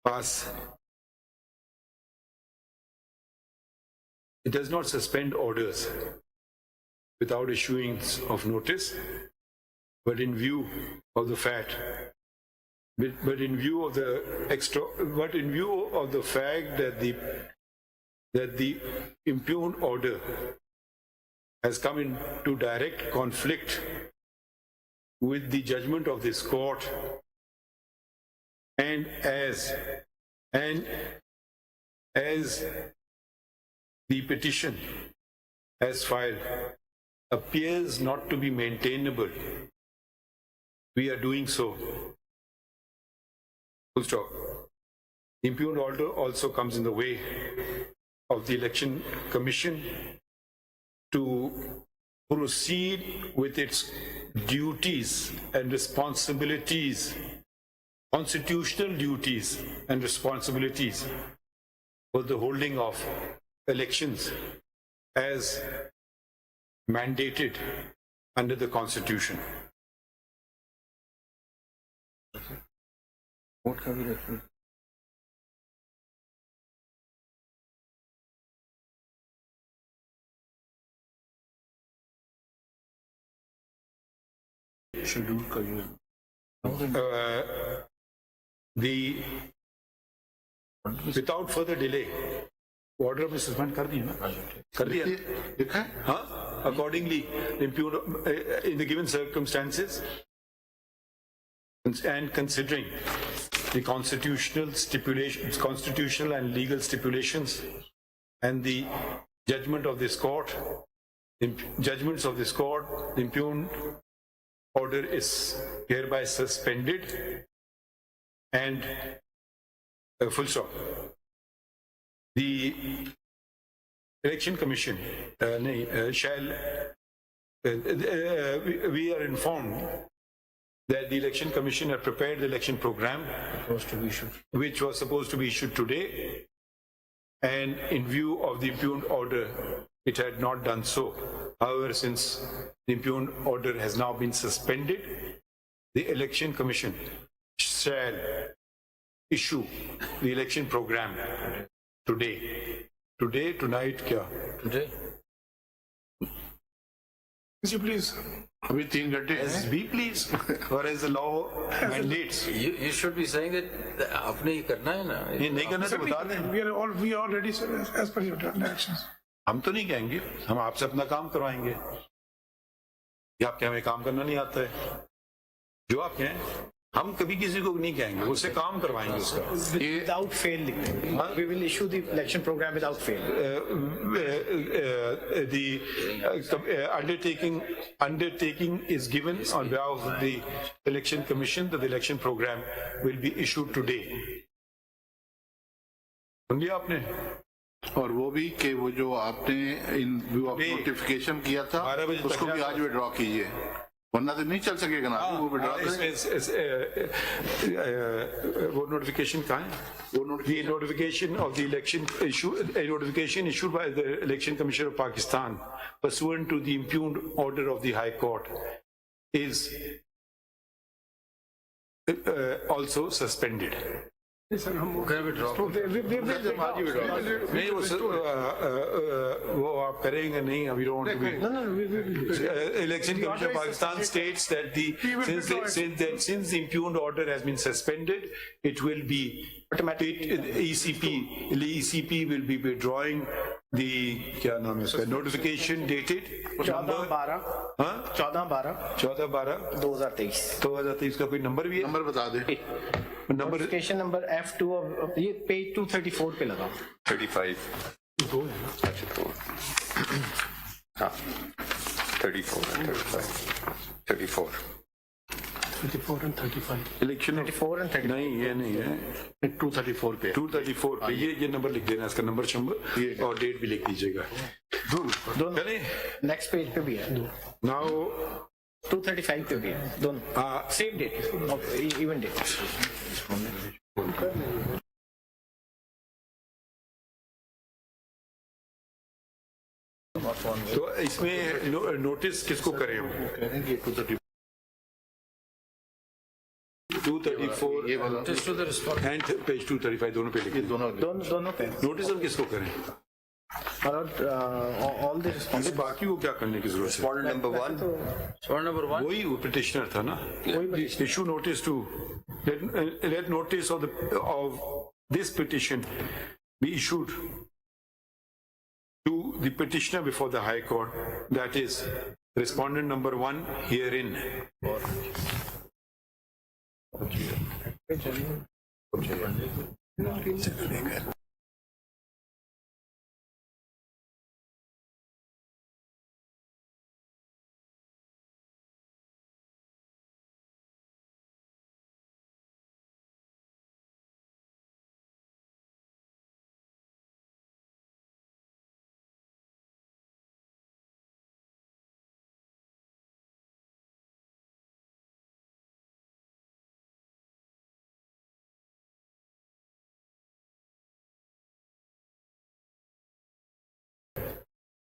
pass. It does not suspend orders without issuing of notice, but in view of the fact, but in view of the fact that the impugned order has come into direct conflict with the judgment of this court, and as the petition as filed appears not to be maintainable, we are doing so. Full stop. The impugned order also comes in the way of the Election Commission to proceed with its duties and responsibilities, constitutional duties and responsibilities for the holding of elections as mandated under the Constitution. What can we refer? Schedule का use. Without further delay, order में suspend कर दिया ना? कर दिया? लिखा है? हाँ? Accordingly, in the given circumstances and considering the constitutional and legal stipulations and the judgment of this court, the impugned order is hereby suspended and full stop. The Election Commission we are informed that the Election Commission had prepared the election program which was supposed to be issued today, and in view of the impugned order it had not done so. However, since the impugned order has now been suspended, the Election Commission shall issue the election program today. Today, tonight, kya? Today? Could you please? अभी 3 घंटे As we please, or as the law mandates. You should be saying that आपने ये करना है ना. ये नहीं करना तो बता दें. We are ready, sir, as per your directions. हम तो नहीं कहेंगे, हम आपसे अपना काम करवाएंगे. या आपके हमें काम करना नहीं आता है, जो आप कहें हम कभी किसी को नहीं कहेंगे, उससे काम करवाएंगे उसका. Without fail लिखते हैं. We will issue the election program without fail. The undertaking is given on behalf of the Election Commission that the election program will be issued today. सुन लिया आपने? और वो भी कि वो जो आपने इन व्यू ऑफ नोटिफिकेशन किया था 12 बजे तक उसको भी आज विड्रॉ कीजिए, वरना तो नहीं चल सकेगा ना, वो विड्रॉ वो नोटिफिकेशन कहाँ है? The notification of the election a notification issued by the Election Commission of Pakistan pursuant to the impugned order of the High Court is also suspended. नहीं वो आप करेंगे नहीं, अभी Election Commission of Pakistan states that since the impugned order has been suspended, it will be ECP will be withdrawing the क्या नाम है उसका notification dated 14/12/2023 का कोई नंबर भी है? नंबर बता दे। Number notification number F2 of ये पेज 234 पे लगा 35 अच्छा तो हाँ 34 and 35. इलेक्शन 34 and 35 नहीं ये नहीं है 234 पे 234 पे ये नंबर लिख देना, इसका नंबर और डेट भी लिख दीजिएगा। दोनों नेक्स्ट पेज पे भी है, नाउ 235 पे भी है दोनों, सेम डेट इवन डेट। तो इसमें नोटिस किसको करें हम? 234 एंड पेज 235 दोनों पे लिखिए, दोनों पे नोटिस हम किसको करें? All the response. बाकी को क्या करने की जरूरत है? Respondent number 1 वही पिटिशनर था ना, issue notice to let notice of this petition be issued to the petitioner before the High Court, that is respondent number 1 herein.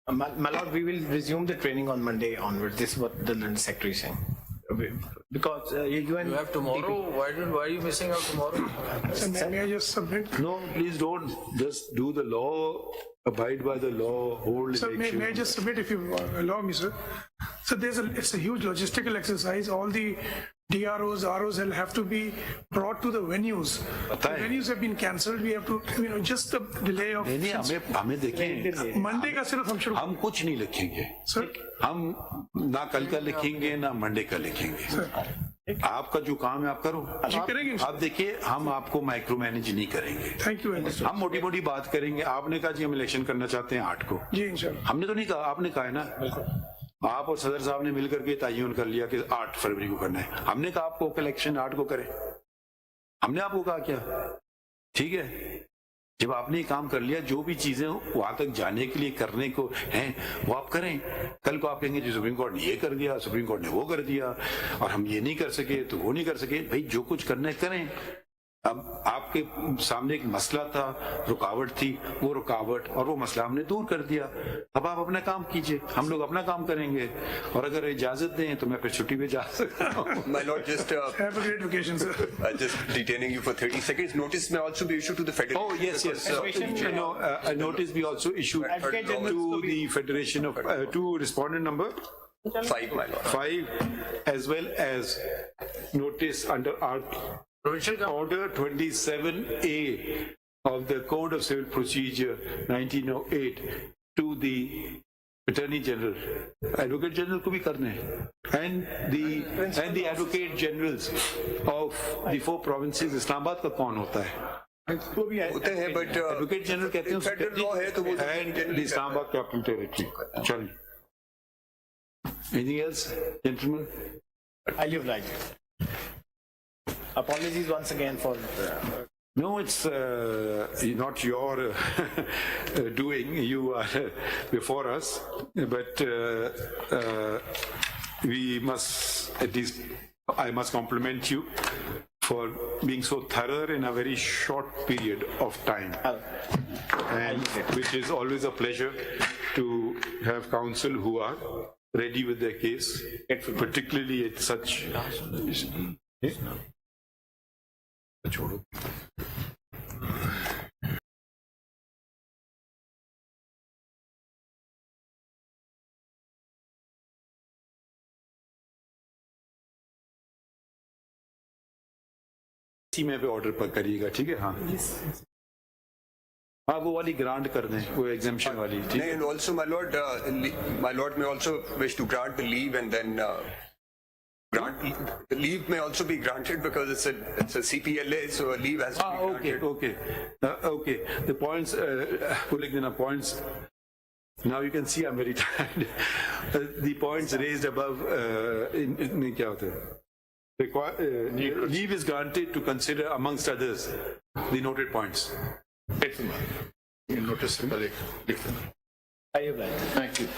My lord, we will resume the training on Monday onwards. This is what the Learned Secretary is saying. Because you and You have tomorrow. Why are you missing out tomorrow? So may I just submit? No, please don't. Just do the law, abide by the law, hold So election. may I just submit, if you allow me, sir? So it's a huge logistical exercise. All the DROs, ROs will have to be brought to the venues. The venues have been cancelled. We have to, just the delay of. नहीं हमें देखें, Monday का सिर्फ हम शुरू. हम कुछ नहीं लिखेंगे, Sir, हम ना कल का लिखेंगे ना मंडे का लिखेंगे। आपका जो काम है आप करो, जी करेंगे. आप देखिए हम आपको माइक्रो मैनेज नहीं करेंगे। Thank you very much. हम मोटी मोटी बात करेंगे। आपने कहा जी हम इलेक्शन करना चाहते हैं 8 को, जी इंशाल्लाह. हमने तो नहीं कहा, आपने कहा है ना। आप और सदर साहब ने मिलकर के तयन कर लिया कि 8 फरवरी को करना है। हमने कहा आपको इलेक्शन 8 को करें, हमने आपको कहा क्या? ठीक है, जब आपने ये काम कर लिया, जो भी चीजें वहां तक जाने के लिए करने को हैं वो आप करें। कल को आप कहेंगे जी सुप्रीम कोर्ट ने ये कर दिया, सुप्रीम कोर्ट ने वो कर दिया और हम ये नहीं कर सके तो वो नहीं कर सके। भाई जो कुछ करना है करें। अब आपके सामने एक मसला था, रुकावट थी, वो रुकावट और वो मसला हमने दूर कर दिया। अब आप अपना काम कीजिए, हम लोग अपना काम करेंगे और अगर इजाजत दें तो मैं फिर छुट्टी पे जा सकता हूँ। My lord, just Have a great vacation, sir. just detaining you for 30 seconds. Notice may also be issued to the federation. Oh yes. A notice be also issued to the federation of to respondent number 5, my lord. 5, as well as notice under our Order 27A of the Code of Civil Procedure 1908 to the Attorney General, Advocate General को भी करने हैं, and the Advocate Generals of the 4 provinces. Islamabad का कौन होता है? होते हैं, but Advocate General कहते हैं federal law है तो वो and the Islamabad Capital Territory. चलिए. Anything else, gentlemen? I live like. Apologies once again for No, it's not your doing. You are before us, but we must, at least I must compliment you for being so thorough in a very short period of time, and which is always a pleasure to have counsel who are ready with their case, particularly at such. में पे order पर करिएगा, ठीक है? हाँ हाँ, वो वाली ग्रांट कर दें, वो एग्जेम्पशन वाली, ठीक है? And also, my lord may also wish to grant the leave, and then the leave may also be granted because it's a CPLA, so a leave has to be granted. Okay. The points, pulling in points. Now you can see I'm very tired. The points raised above, in क्या होता है? Leave is granted to consider, amongst others, the noted points. Notice, Thank you.